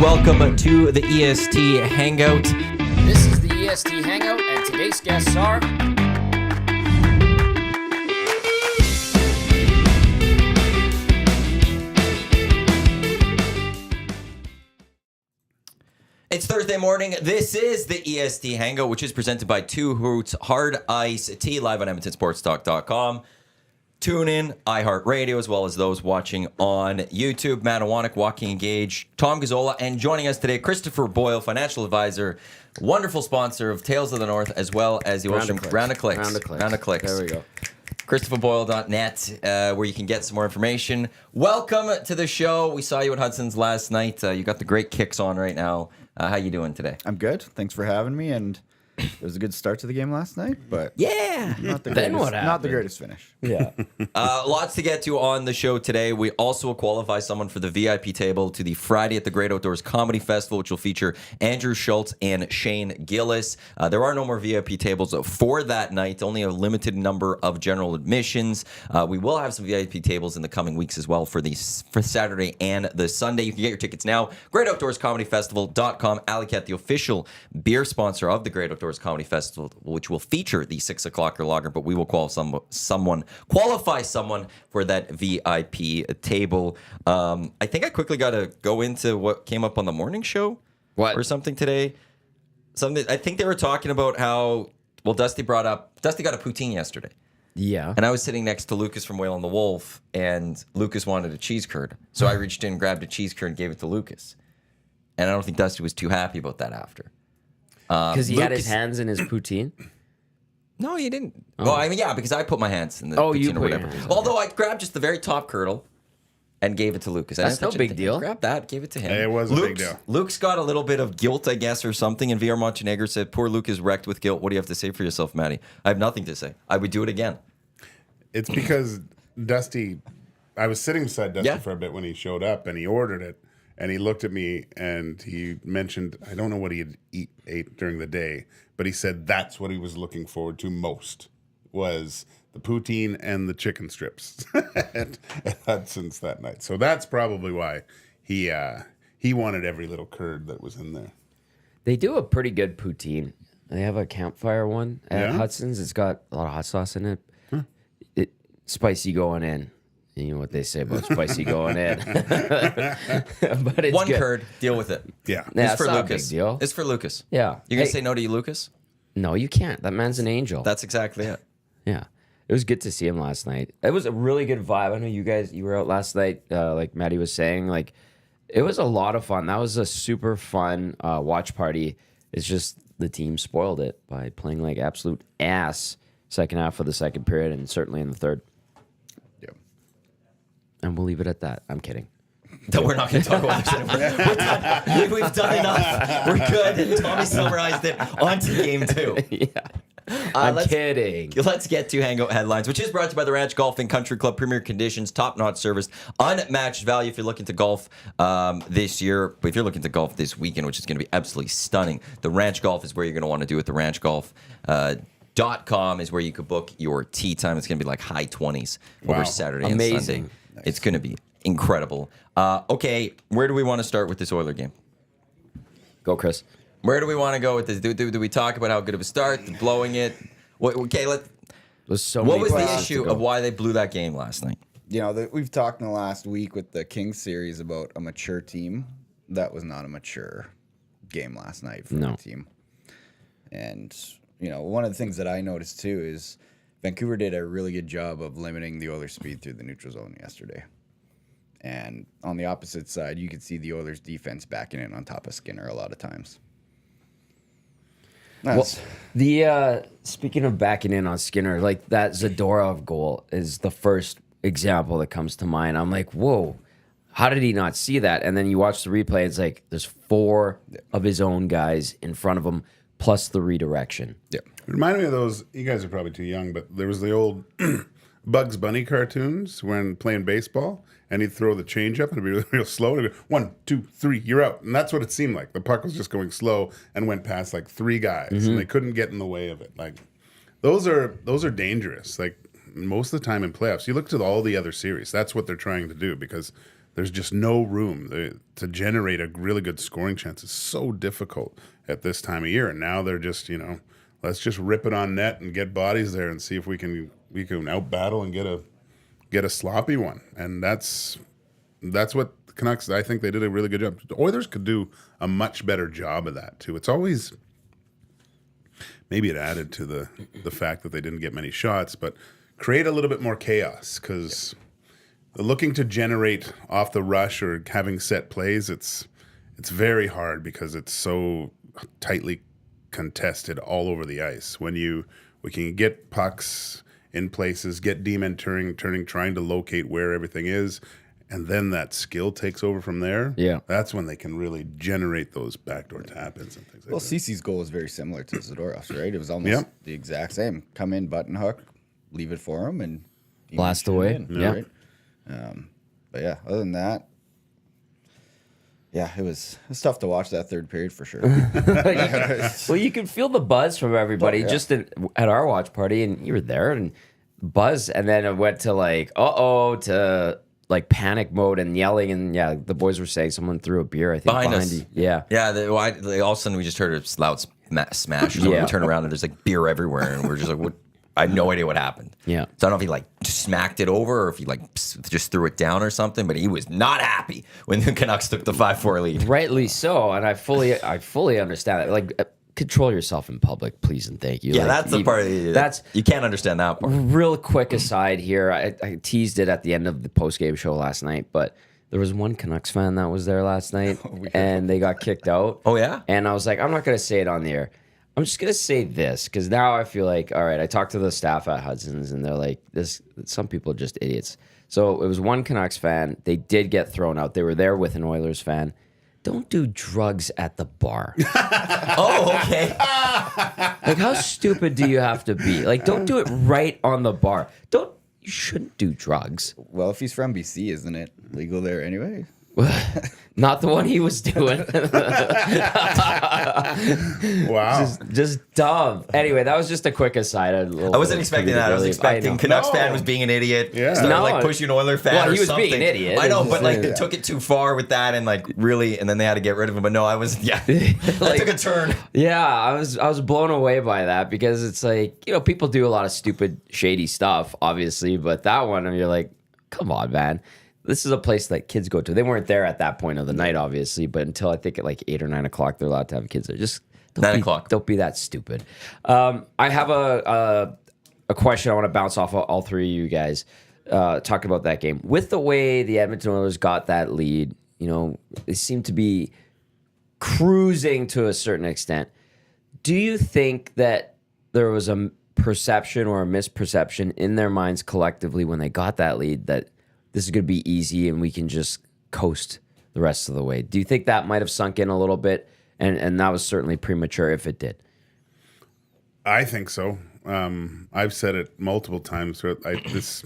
welcome to the EST Hangout. This is the EST Hangout, and today's guests are... It's Thursday morning. This is the EST Hangout, which is presented by Two Hoots Hard Ice Tea, live on EdmontonSportsTalk.com. Tune in, iHeartRadio, as well as those watching on YouTube. Matt Iwanyk, Joaquin Gage, Tom Gazzola, and joining us today, Christopher Boyle, financial advisor, wonderful sponsor of Tales of the North, as well as the Round of Clicks. There we go. ChristopherBoyle.net, where you can get some more information. Welcome to the show. We saw you at Hudson's last night. You got the great kicks on right now. How you doing today? I'm good. Thanks for having me. And it was a good start to the game last night, but yeah, not the Then greatest, what happened? not the greatest finish. Yeah. Lots to get to on the show today. We also will qualify someone for the VIP table to the Friday at the Great Outdoors Comedy Festival, which will feature Andrew Schultz and Shane Gillis. There are no more VIP tables for that night, only a limited number of general admissions. We will have some VIP tables in the coming weeks as well for Saturday and the Sunday. You can get your tickets now. GreatOutdoorsComedyFestival.com. Etiquette, the official beer sponsor of the Great Outdoors Comedy Festival, which will feature the 6 o'clocker lager, but we will qualify someone for that VIP table. I think I quickly got to go into what came up on the morning show or something today. I think they were talking about how, Dusty got a poutine yesterday. Yeah. And I was sitting next to Lucas from Whale and the Wolf, and Lucas wanted a cheese curd. So I reached in, grabbed a cheese curd, and gave it to Lucas. And I don't think Dusty was too happy about that after. Because he had his hands in his poutine? No, he didn't. Oh. Well, I mean, yeah, because I put my hands in the you poutine or put your whatever. hands in Although I grabbed just the very top curdle and gave it to Lucas. That's no big deal. Grabbed that, gave it to him. It was a big deal. Luke's got a little bit of guilt, I guess, or something. And VR Montenegro said, poor Luke is wrecked with guilt. What do you have to say for yourself, Matty? I have nothing to say. I would do it again. It's because Dusty, I was sitting beside Dusty for a bit when he showed up, and he ordered it, and he looked at me, and he mentioned, I don't know what he had ate during the day, but he said that's what he was looking forward to most, was the poutine and the chicken strips at Hudson's that night. So that's probably why he wanted every little curd that was in there. They do a pretty good poutine. They have a campfire one at Hudson's. It's got a lot of hot sauce in it. Spicy going in. You know what they say about spicy going in. But it's One good. curd, deal with it. Yeah. It's It's for not Lucas. a big deal. It's for Lucas. Yeah. You're going to say no to you, Lucas? No, you can't. That man's an angel. That's exactly it. Yeah. It was good to see him last night. It was a really good vibe. I know you were out last night, like Maddie was saying. Like, it was a lot of fun. That was a super fun watch party. It's just the team spoiled it by playing like absolute ass second half of the second period and certainly in the third. Yep. And we'll leave it at that. I'm kidding. We're not going to talk about this anymore. We're done. We've done enough. We're good. Tommy summarized it. On to game 2. Yeah. I'm kidding. Let's get to Hangout Headlines, which is brought to you by the Ranch Golf and Country Club. Premier conditions, top-notch service, unmatched value if you're looking to golf this year. But if you're looking to golf this weekend, which is going to be absolutely stunning, the Ranch Golf is where you're going to want to do it. The Ranch Golf. .com is where you could book your tee time. It's going to be like high 20s over Saturday and Sunday. Nice. It's going to be incredible. Okay, where do we want to start with this Oiler game? Go, Chris. Where do we want to go with this? Do we talk about how good of a start, blowing it? Okay, what was the issue of why they blew that game last night? You know, we've talked in the last week with the Kings series about a mature team. That was not a mature game last night for the team. And, you know, one of the things that I noticed too is Vancouver did a really good job of limiting the Oilers' speed through the neutral zone yesterday. And on the opposite side, you could see the Oilers' defense backing in on top of Skinner a lot of times. Well, speaking of backing in on Skinner, like that Zadorov goal is the first example that comes to mind. I'm like, whoa, how did he not see that? And then you watch the replay, it's like there's 4 of his own guys in front of him, plus the redirection. Yeah. It reminded me of those, you guys are probably too young, but there was the old Bugs Bunny cartoons when playing baseball, and he'd throw the changeup and it'd be real slow. And it'd go, 1, 2, 3, you're out. And that's what it seemed like. The puck was just going slow and went past like 3 guys, and they couldn't get in the way of it. Like those are dangerous. Like most of the time in playoffs, you look to all the other series. That's what they're trying to do because there's just no room to generate a really good scoring chance. It's so difficult at this time of year. And now they're just, let's just rip it on net and get bodies there and see if we can out battle and get a sloppy one. And that's what the Canucks, I think they did a really good job. The Oilers could do a much better job of that too. It's always, maybe it added to the fact that they didn't get many shots, but create a little bit more chaos, because looking to generate off the rush or having set plays, it's very hard because it's so tightly contested all over the ice. When we can get pucks in places, get D-men turning, trying to locate where everything is, and then that skill takes over from there. Yeah, that's when they can really generate those backdoor tap-ins and things like that. Well, Cece's goal was very similar to Zadorov's, right? It was almost the exact same. Come in, button hook, leave it for him, and blast away. Right? But yeah, other than that, it was tough to watch that third period for sure. Well, you could feel the buzz from everybody just at our watch party, and you were there, and buzz, and then it went to like, to like panic mode and yelling, and the boys were saying someone threw a beer, I think, behind us. you. Yeah. All of a sudden we just heard a loud smash. So we turn around and there's like beer everywhere, and we're just like, what? I had no idea what happened. Yeah. So I don't know if he like smacked it over or if he like just threw it down or something, but he was not happy when the Canucks took the 5-4 lead. Rightly so, and I fully understand it. Like, control yourself in public, please and thank you. Yeah, like, that's the part. You can't understand that part. Real quick aside here, I teased it at the end of the post-game show last night, but there was one Canucks fan that was there last night, and they got kicked out. Oh, yeah? And I was like, I'm not going to say it on the air. I'm just going to say this, because now I feel like, all right, I talked to the staff at Hudson's, and they're like, some people are just idiots. So it was one Canucks fan. They did get thrown out. They were there with an Oilers fan. Don't do drugs at the bar. Oh, okay. Like, how stupid do you have to be? Like, don't do it right on the bar. You shouldn't do drugs. Well, if he's from BC, isn't it legal there anyway? Not the one he was doing. Wow. Just dumb. Anyway, that was just a quick aside. I wasn't expecting that. I was expecting Canucks fan was being an idiot. Yeah. Started like pushing Oiler fan Well, or he was something. being an idiot. I know, but like they took it too far with that and like really, and then they had to get rid of him. But no, I was, that took a turn. Yeah, I was blown away by that, because it's like, people do a lot of stupid, shady stuff, obviously, but that one, you're like, come on, man. This is a place that kids go to. They weren't there at that point of the night, obviously, but until I think at like 8 or 9 o'clock, they're allowed to have kids there. Just 9 o'clock. Don't be that stupid. I have a question I want to bounce off all three of you guys. Talk about that game. With the way the Edmonton Oilers got that lead, they seem to be cruising to a certain extent. Do you think that there was a perception or a misperception in their minds collectively when they got that lead that this is going to be easy and we can just coast the rest of the way? Do you think that might have sunk in a little bit? And that was certainly premature if it did. I think so. I've said it multiple times. This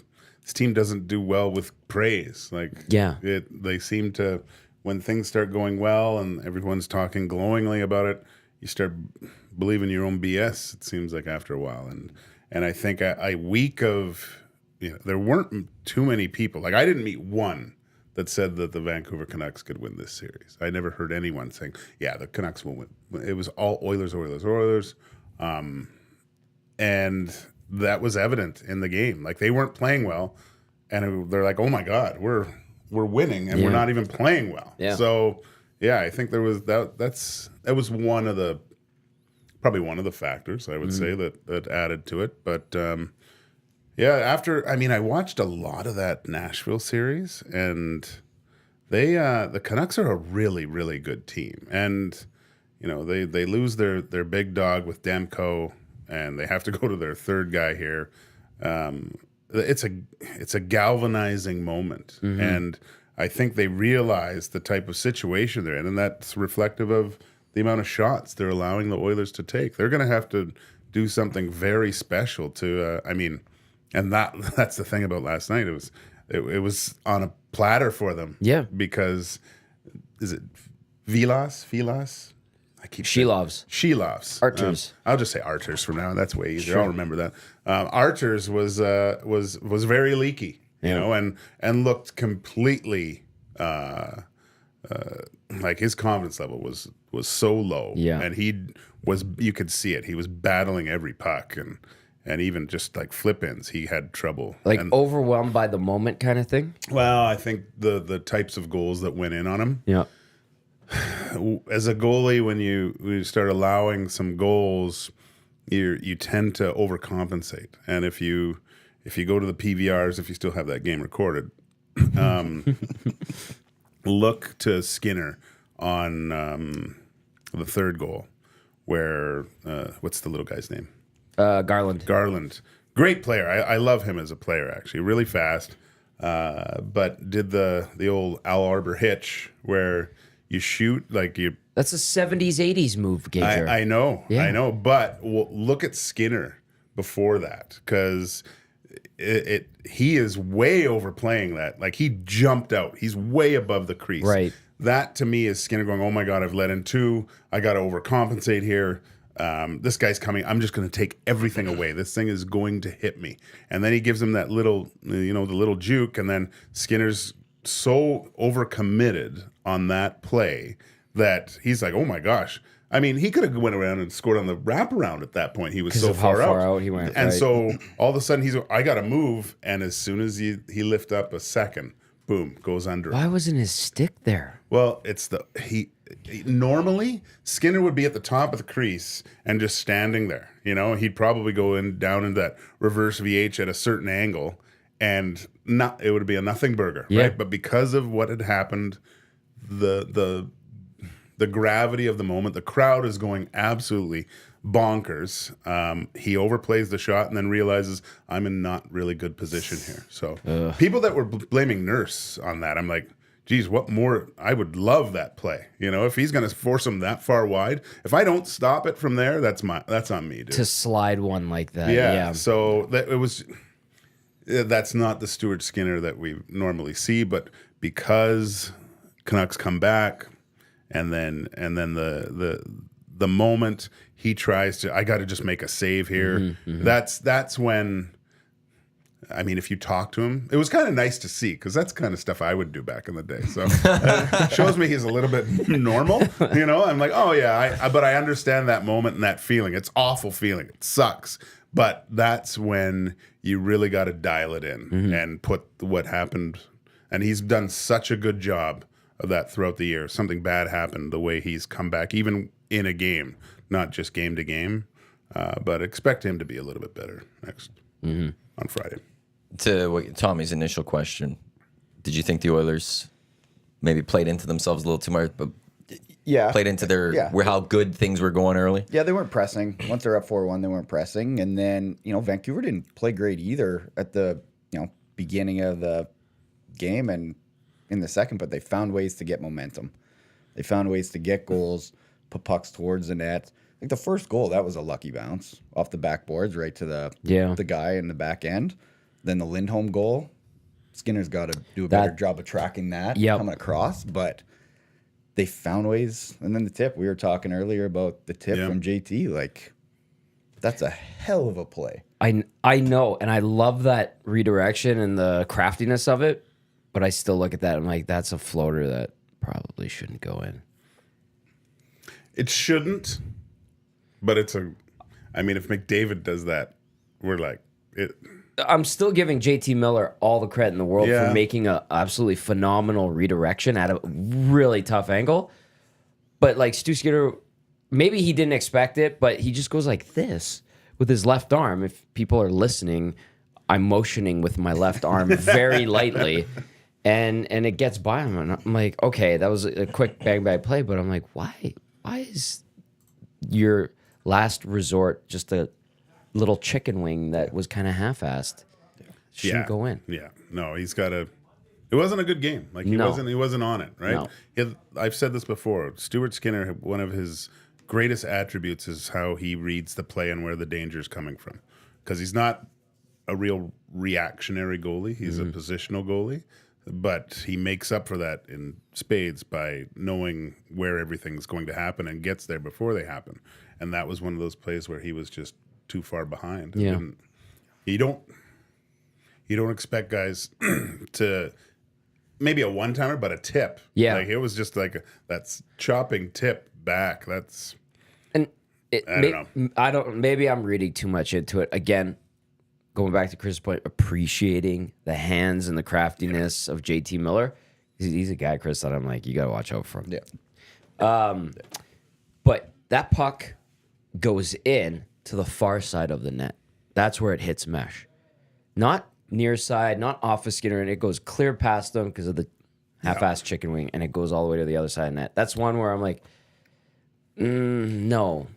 team doesn't do well with praise. They seem to, when things start going well and everyone's talking glowingly about it, you start believing your own BS. It seems like after a while, and I think a week of, there weren't too many people. Like, I didn't meet one that said that the Vancouver Canucks could win this series. I never heard anyone saying, the Canucks will win. It was all Oilers. And that was evident in the game. Like, they weren't playing well, and they're like, oh my God, we're winning, and we're not even playing well. Yeah. So, I think there was that was probably one of the factors, I would say, that added to it. But I watched a lot of that Nashville series, and the Canucks are a really, really good team. And, they lose their big dog with Demko, and they have to go to their third guy here. It's a galvanizing moment. Mm-hmm. And I think they realize the type of situation they're in, and that's reflective of the amount of shots they're allowing the Oilers to take. They're going to have to do something very special to, and that's the thing about last night. It was on a platter for them. Yeah. Because, is it Vilas? Shelovs. Arturs. I'll just say Arturs from now. That's way easier. Sure. I'll remember that. Arturs was very leaky, and looked completely like his confidence level was so low. Yeah. And you could see it. He was battling every puck and even just like flip-ins, he had trouble. Like and, overwhelmed by the moment kind of thing? well, I think the types of goals that went in on him. Yeah. As a goalie, when you start allowing some goals, you tend to overcompensate. And if you go to the PVRs, if you still have that game recorded, look to Skinner on the third goal, where what's the little guy's name? Garland. Garland, great player. I love him as a player, actually, really fast. But did the old Al Arbor hitch where you shoot like you. That's a 70s, 80s move, Gager. I know, Yeah. I know. But look at Skinner before that, because he is way overplaying that. Like, he jumped out. He's way above the crease. Right. That to me is Skinner going, oh my God, I've let in two. I got to overcompensate here. This guy's coming. I'm just going to take everything away. This thing is going to hit me. And then he gives him that little, the little juke. And then Skinner's so overcommitted on that play that he's like, oh my gosh. I mean, he could have went around and scored on the wraparound at that point. He was so of how far far out he went, and right. so all of a sudden I got to move. And as soon as he lift up a second, boom, goes under. Why wasn't his stick there? Well, it's normally Skinner would be at the top of the crease and just standing there. He'd probably go down in that reverse VH at a certain angle, and it would be a nothing burger, Yeah. right? But because of what had happened, the gravity of the moment, the crowd is going absolutely bonkers. He overplays the shot and then realizes I'm in not really good position here. So people that were blaming Nurse on that, I'm like, geez, what more? I would love that play. If he's going to force him that far wide, if I don't stop it from there, that's on me, dude. To slide one like that. Yeah. So that's not the Stuart Skinner that we normally see, but because Canucks come back, and then the moment he tries to, I got to just make a save here. Mm-hmm. That's when. I mean, if you talk to him, it was kind of nice to see, because that's kind of stuff I would do back in the day. So it shows me he's a little bit normal. I'm like, oh yeah, but I understand that moment and that feeling. It's awful feeling. It sucks. But that's when you really got to dial it in and put what happened. And he's done such a good job of that throughout the year. Something bad happened, the way he's come back, even in a game, not just game to game. But expect him to be a little bit better next on Friday. To Tommy's initial question, did you think the Oilers maybe played into themselves a little too much, but played into how good things were going early? Yeah, they weren't pressing. Once they're up 4-1, they weren't pressing. And then, Vancouver didn't play great either at the, beginning of the game and in the second, but they found ways to get momentum. They found ways to get goals, put pucks towards the net. Like the first goal, that was a lucky bounce off the backboards right to the guy in the back end. Then the Lindholm goal, Skinner's got to do a better job of tracking that coming across, but they found ways. And then the tip, we were talking earlier about the tip from JT, like that's a hell of a play. I know, and I love that redirection and the craftiness of it, but I still look at that and I'm like, that's a floater that probably shouldn't go in. It shouldn't, but if McDavid does that, we're like, I'm still giving JT Miller all the credit in the world for making a absolutely phenomenal redirection at a really tough angle. But like Stu Skinner, maybe he didn't expect it, but he just goes like this with his left arm. If people are listening, I'm motioning with my left arm very lightly, and it gets by him. And I'm like, okay, that was a quick bang play, but I'm like, why is your last resort just a little chicken wing that was kind of half-assed? Shouldn't go in. Yeah, no, he's got to. It wasn't a good game. Like he wasn't on it, right? No. I've said this before. Stuart Skinner, one of his greatest attributes is how he reads the play and where the danger is coming from, because he's not a real reactionary goalie. He's a positional goalie, but he makes up for that in spades by knowing where everything's going to happen and gets there before they happen. And that was one of those plays where he was just too far behind. Yeah. You don't expect guys to maybe a one-timer, but a tip. Yeah. Like it was just like that's chopping tip back. That's And I don't know. Maybe I'm reading too much into it. Again, going back to Chris' point, appreciating the hands and the craftiness of JT Miller. He's a guy, Chris, that I'm like, you got to watch out for. Yeah. But that puck goes in to the far side of the net. That's where it hits mesh. Not near side, not off a Skinner, and it goes clear past them because of the half-assed chicken wing, and it goes all the way to the other side of the net. That's one where I'm like, no.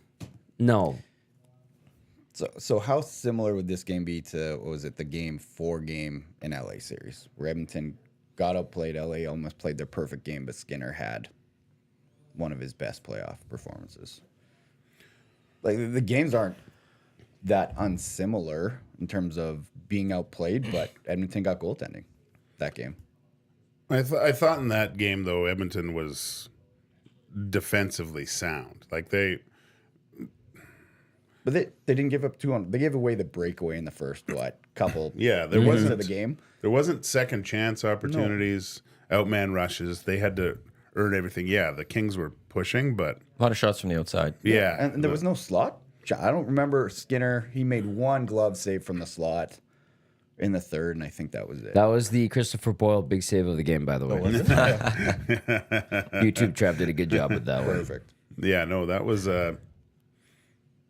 So how similar would this game be to, what was it, the Game 4 game in LA series, where Edmonton got outplayed, LA almost played their perfect game, but Skinner had one of his best playoff performances. Like, the games aren't that unsimilar in terms of being outplayed, but Edmonton got goaltending that game. I thought in that game though, Edmonton was defensively sound. Like But they didn't give up 200. They gave away the breakaway in the first couple. Yeah, there minutes wasn't of the game. There wasn't second chance opportunities, outman rushes. They had to earn everything. Yeah, the Kings were pushing, but A lot of shots from the outside. yeah, And there was no slot. I don't remember Skinner. He made one glove save from the slot in the third, and I think that was it. That was the Christopher Boyle big save of the game, by the way. Was it? YouTube Trap did a good job with that one. Perfect. yeah. No, that was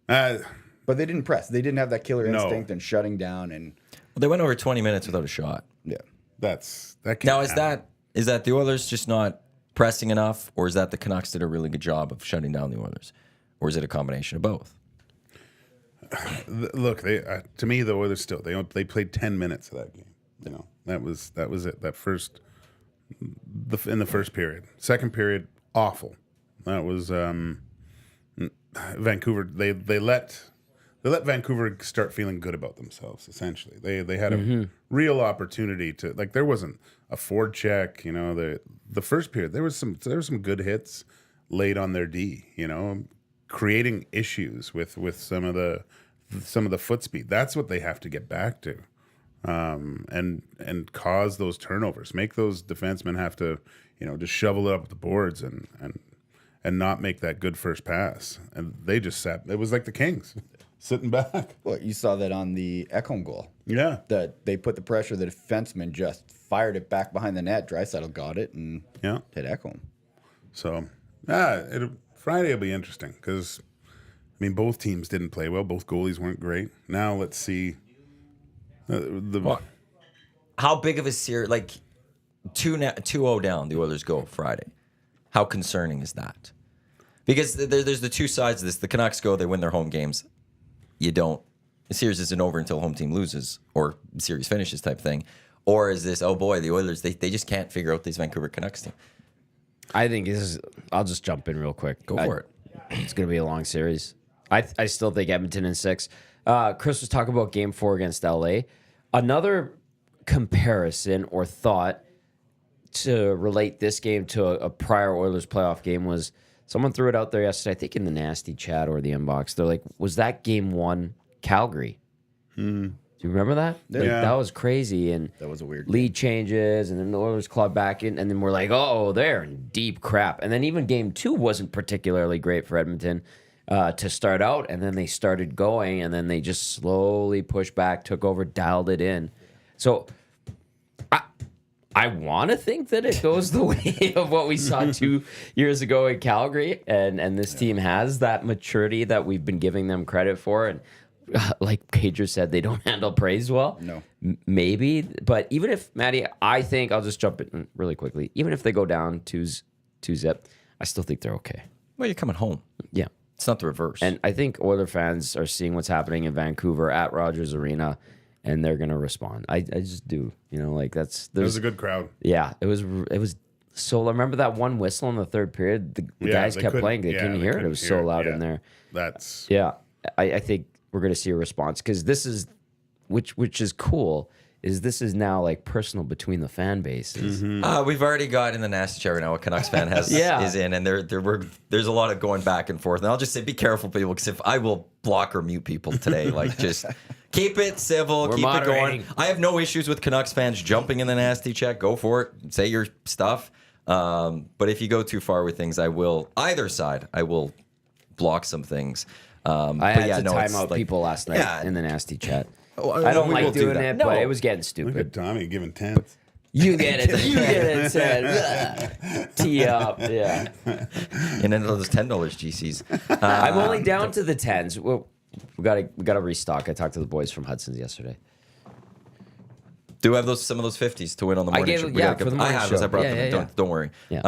But they didn't press. They didn't have that killer No. instinct and shutting down. And Well, they went over 20 minutes without a shot. yeah, that. Can't Now, is happen. that the Oilers just not pressing enough, or is that the Canucks did a really good job of shutting down the Oilers, or is it a combination of both? Look, they to me the Oilers still they played 10 minutes of that game. You know, that was it. That first in the first period, second period awful. That was Vancouver. They let Vancouver start feeling good about themselves. Essentially, they had a real opportunity to, like, there wasn't a forward check. You know, the first period there was some good hits laid on their D. You know, creating issues with some of the foot speed. That's what they have to get back to, and cause those turnovers. Make those defensemen have to, just shovel it up the boards and not make that good first pass. And they just sat. It was like the Kings sitting back. well, you saw that on the Ekholm goal. Yeah, That they put the pressure. The defenseman just fired it back behind the net. Draisaitl got it and yeah. hit Ekholm. So Friday will be interesting because, both teams didn't play well. Both goalies weren't great. Now let's see. How big of a series? Like 2-0 down, the Oilers go Friday. How concerning is that? Because there's the two sides of this. The Canucks go, they win their home games. You don't. The series isn't over until home team loses or series finishes type thing. Or is this, oh boy, the Oilers, they just can't figure out these Vancouver Canucks team. I think this is. I'll just jump in real quick. Go for it. It's going to be a long series. I still think Edmonton in 6. Chris was talking about Game 4 against LA. Another comparison or thought to relate this game to a prior Oilers playoff game was someone threw it out there yesterday, I think in the nasty chat or the inbox. They're like, was that Game 1 Calgary? Do you remember that? Like, Yeah. that was crazy. And That was a weird lead changes, and then the Oilers clawed back in, and then we're like, oh, they're in deep crap. And then even Game 2 wasn't particularly great for Edmonton to start out, and then they started going, and then they just slowly pushed back, took over, dialed it in. So I want to think that it goes the way of what we saw 2 years ago in Calgary, and this team has that maturity that we've been giving them credit for. And like Gager said, they don't handle praise well. No. Maybe, but even if, Maddie, I think, I'll just jump in really quickly. Even if they go down 2-0, I still think they're okay. Well, you're coming home. Yeah. It's not the reverse. And I think Oiler fans are seeing what's happening in Vancouver at Rogers Arena, and they're going to respond. I just do. Like it was a good crowd. Yeah, it was so. Remember that one whistle in the third period? The guys they kept couldn't- playing. They couldn't hear it. It was so loud in there. That's Yeah, I think we're going to see a response because this is, which is cool. This is now like personal between the fan bases. We've already got in the nasty chat right now. A Canucks fan has Yeah. is in, and there's a lot of going back and forth. And I'll just say, be careful, people, because if I will block or mute people today, like just Keep it civil. We're keep moderating. it going. I have no issues with Canucks fans jumping in the nasty chat. Go for it. Say your stuff. But if you go too far with things, I will block some things. I had to time out people last night in the nasty chat. I don't like doing it, but it was getting Look stupid. at Tommy giving tens. You get it. You get it, Ted. Tee up. Yeah. And then those $10 GCs. I'm only down to the 10s. We gotta restock. I talked to the boys from Hudson's yesterday. Do we have some of those 50s to win on the morning show? For the morning I have show. those. I brought them. Don't worry. Yeah.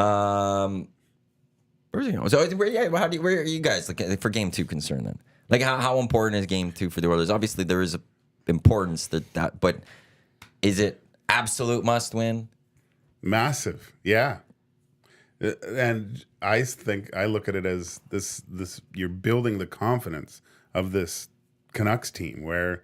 Where's he going? So where are you guys for game 2 concerned then? Like how important is game 2 for the Oilers? Obviously there is importance that, but is it absolute must win? Massive, yeah. And I think I look at it as this you're building the confidence of this Canucks team where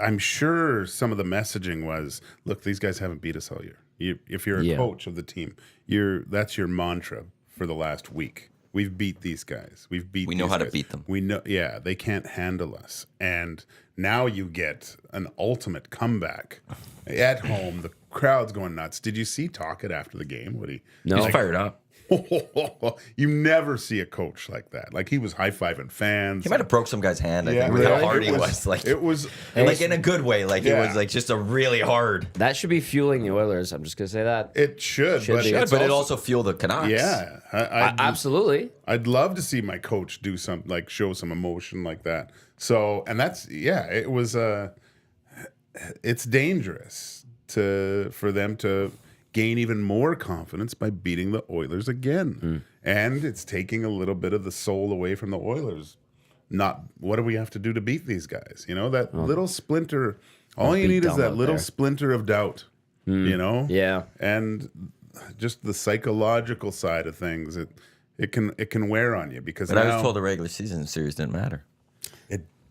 I'm sure some of the messaging was, look, these guys haven't beat us all year. If you're a coach of the team, that's your mantra for the last week. We've beat these guys. We know how to beat them. We know, they can't handle us. And now you get an ultimate comeback at home. The crowd's going nuts. Did you see Tocchet after the game? He's fired up. You never see a coach like that. Like he was high-fiving fans. He might have broke some guy's hand. I think with how hard he was. It was like in a good way. Like it was like just a really hard. That should be fueling the Oilers. I'm just gonna say that. It should, but it also fuel the Canucks. Yeah, absolutely. I'd love to see my coach do something like show some emotion like that. So, and that's it was. It's dangerous for them to gain even more confidence by beating the Oilers again. And it's taking a little bit of the soul away from the Oilers. What do we have to do to beat these guys? That little splinter, all you need is that little splinter of doubt, Yeah. And just the psychological side of things, it can wear on you because But I was told the regular season series didn't matter.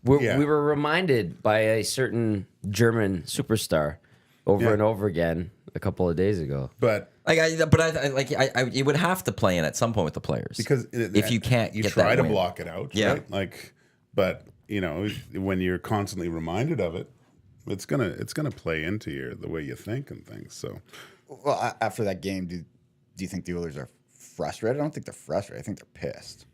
We were reminded by a certain German superstar over and over again a couple of days ago. But you would have to play in at some point with the players because if you can't, you get try that to win. block it out. Yeah. Right? But when you're constantly reminded of it, it's gonna play into the way you think and things. So, well, after that game, do you think the Oilers are frustrated? I don't think they're frustrated. I think they're pissed.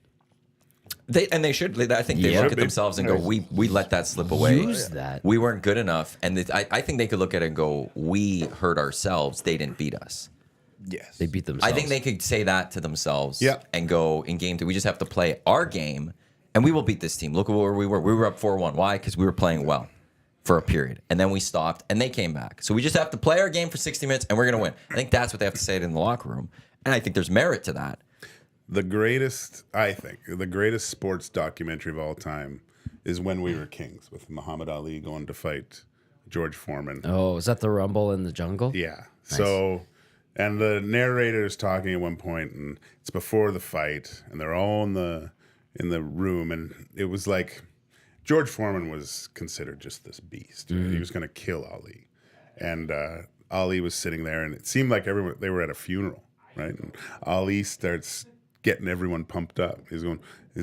They should. I think they look at themselves and go, "We let that slip away. Use that. We weren't good enough." And I think they could look at it and go, "We hurt ourselves. They didn't beat us." Yes, They beat themselves. I think they could say that to themselves. Yeah. And go in game 2. We just have to play our game, and we will beat this team. Look at where we were. We were up 4-1. Why? Because we were playing well for a period, and then we stopped, and they came back. So we just have to play our game for 60 minutes, and we're going to win. I think that's what they have to say it in the locker room, and I think there's merit to that. the greatest sports documentary of all time is When We Were Kings with Muhammad Ali going to fight George Foreman. Oh, is that the Rumble in the Jungle? Yeah. Nice. So, and the narrator is talking at one point, and it's before the fight, and they're all in the room, and it was like George Foreman was considered just this beast. He was going to kill Ali, and Ali was sitting there, and it seemed like they were at a funeral, right? And Ali starts getting everyone pumped up. He's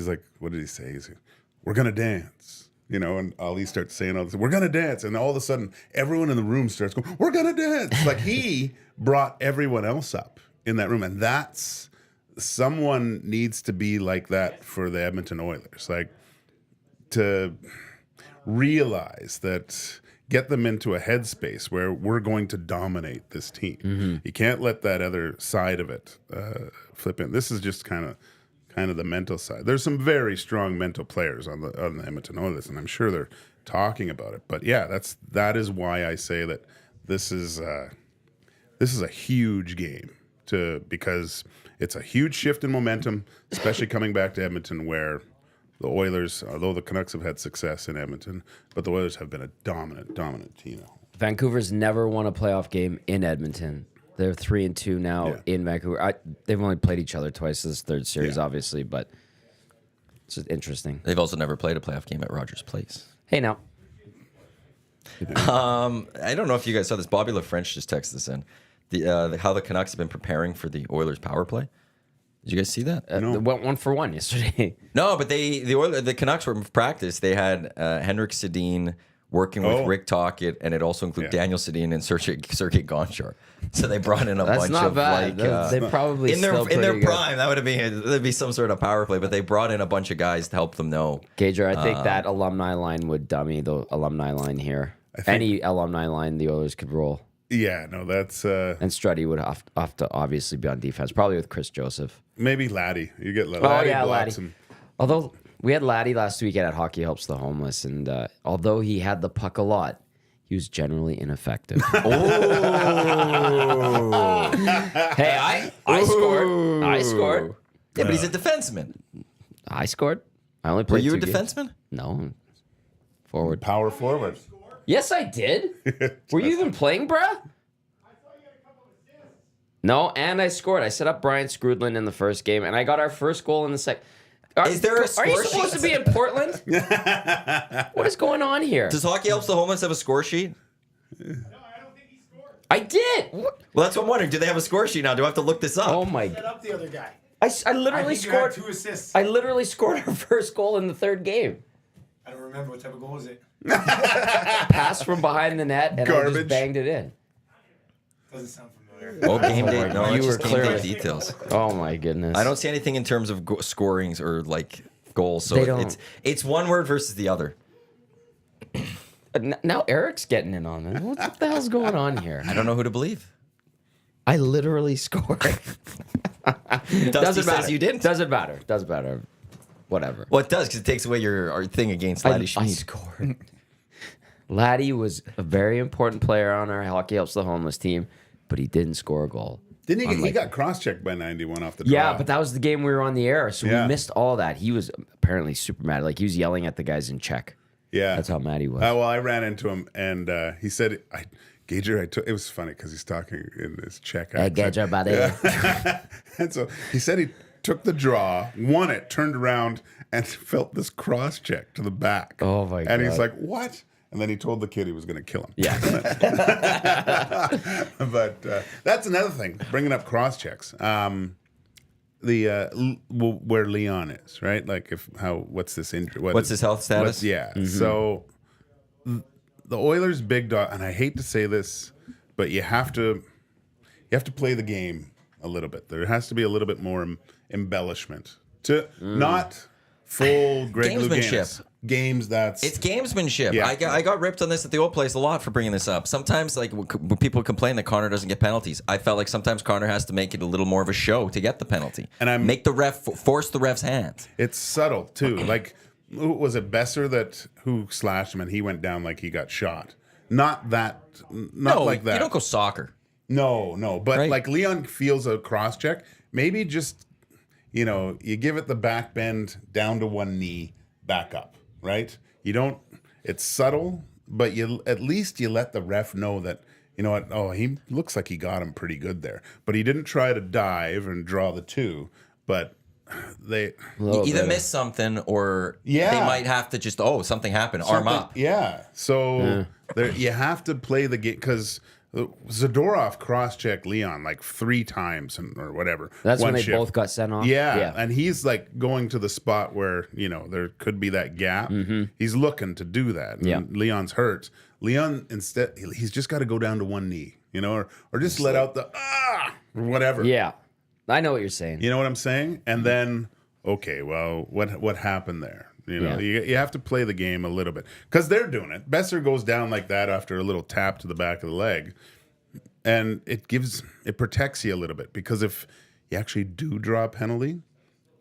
like, what did he say? He's like, "We're gonna dance." And Ali starts saying all this, "We're gonna dance," and all of a sudden, everyone in the room starts going, "We're gonna dance!" Like he brought everyone else up in that room, and someone needs to be like that for the Edmonton Oilers, like to realize that, get them into a headspace where we're going to dominate this team. You can't let that other side of it flip in. This is just kind of the mental side. There's some very strong mental players on the Edmonton Oilers, and I'm sure they're talking about it. But yeah, that is why I say that this is a huge game because it's a huge shift in momentum, especially coming back to Edmonton, where the Oilers, although the Canucks have had success in Edmonton, but the Oilers have been a dominant team. Vancouver's never won a playoff game in Edmonton. They're 3-2 now in Vancouver. They've only played each other twice this third series, obviously, but it's just interesting. They've also never played a playoff game at Rogers Place. Hey, now. I don't know if you guys saw this. Bobby LaFrench just texted this in. How the Canucks have been preparing for the Oilers power play. Did you guys see that? They went 1-for-1 yesterday. No, but the Canucks were in practice. They had Henrik Sedin working with Oh. Rick Tocchet, and it also included Daniel Sedin and Sergei Gonchar. So they brought in a That's bunch not of bad. like They probably in their still pretty good. prime. That would that'd be some sort of power play. But they brought in a bunch of guys to help them know. Gager, I think that alumni line would dummy the alumni line here. Any alumni line the Oilers could roll. Yeah, no, that's And Struddy would have to obviously be on defense, probably with Chris Joseph. maybe Laddie. You get Laddie blocks Laddie. him. Although we had Laddie last weekend at Hockey Helps the Homeless, and although he had the puck a lot, he was generally ineffective. Hey, I scored. I scored. Yeah, but he's a defenseman. I scored. I only Were played you a 2 games. defenseman? No. Forward. Power forward. Yes, I did. Were you even playing, bruh? No, and I scored. I set up Brian Scrudlin in the first game, and I got our first goal in the second. Is there a Are score you supposed sheet? to be in Portland? What is going on here? Does Hockey Helps the Homeless have a score sheet? I did. What? Well, that's what I'm wondering. Do they have a score sheet now? Do I have to look this up? Oh my! Set up the other guy. I literally I think you had scored 2 assists. I literally scored our first goal in the third game. I don't remember what type of goal was it. Pass from behind the net, and I Garbage. just banged it in. Doesn't sound familiar. Oh, game day. No, You it's were just game day clearly- details. Oh my goodness! I don't see anything in terms of scorings or like goals. So They don't. it's one word versus the other. Now Eric's getting in on it. What the hell's going on here? I don't know who to believe. I literally scored. Dusty says you didn't. Doesn't matter. Doesn't matter. Whatever. Well, it does because it takes away your thing against I Laddie Schmid. scored. Laddie was a very important player on our Hockey Helps the Homeless team, but he didn't score a goal. Didn't he? He Unlike- got cross-checked by 91 off the draw. Yeah, but that was the game we were on the air, so Yeah. we missed all that. He was apparently super mad. Like, he was yelling at the guys in Czech. yeah, That's how mad he was. Well, I ran into him, and he said, Gager, it was funny because he's talking in this Czech Hey, accent. Gager, buddy. And so he said he took the draw, won it, turned around, and felt this cross-check to the back. Oh, my And he's God. like, what? And then he told the kid he was going to kill him. Yeah. But that's another thing, bringing up cross-checks. Where Leon is, right? Like, what's this injury? What's his health status? Yeah. Mm-hmm. So the Oilers' big dog, and I hate to say this, but you have to play the game a little bit. There has to be a little bit more embellishment to not full Greg Gamesmanship. Louganis. Games that's It's gamesmanship. Yeah. I got ripped on this at the old place a lot for bringing this up. Sometimes, like when people complain that Connor doesn't get penalties, I felt like sometimes Connor has to make it a little more of a show to get the penalty. And make the ref force the ref's hand. It's subtle too. Like, was it Besser who slashed him and he went down like he got shot? Not like that. You don't go soccer. No. But Right. like Leon feels a cross check. Maybe just, you give it the back bend down to one knee, back up, right? You don't, it's subtle, but at least you let the ref know that, you know what, oh, he looks like he got him pretty good there. But he didn't try to dive and draw the 2, but they You either miss something or Yeah. they might have to just, something happened, arm up. Yeah. So there, you have to play the game because Zadorov cross-checked Leon like 3 times or whatever. That's when one they shift. both got sent off? Yeah. And he's like going to the spot where, there could be that gap. He's looking to do that. And Yeah. Leon's hurt. Leon, instead, he's just got to go down to one knee, or just let out the, or whatever. Yeah. I know what you're saying. You know what I'm saying? And then, okay, well, what happened there? You have to play the game a little bit because they're doing it. Besser goes down like that after a little tap to the back of the leg, and it protects you a little bit because if you actually do draw a penalty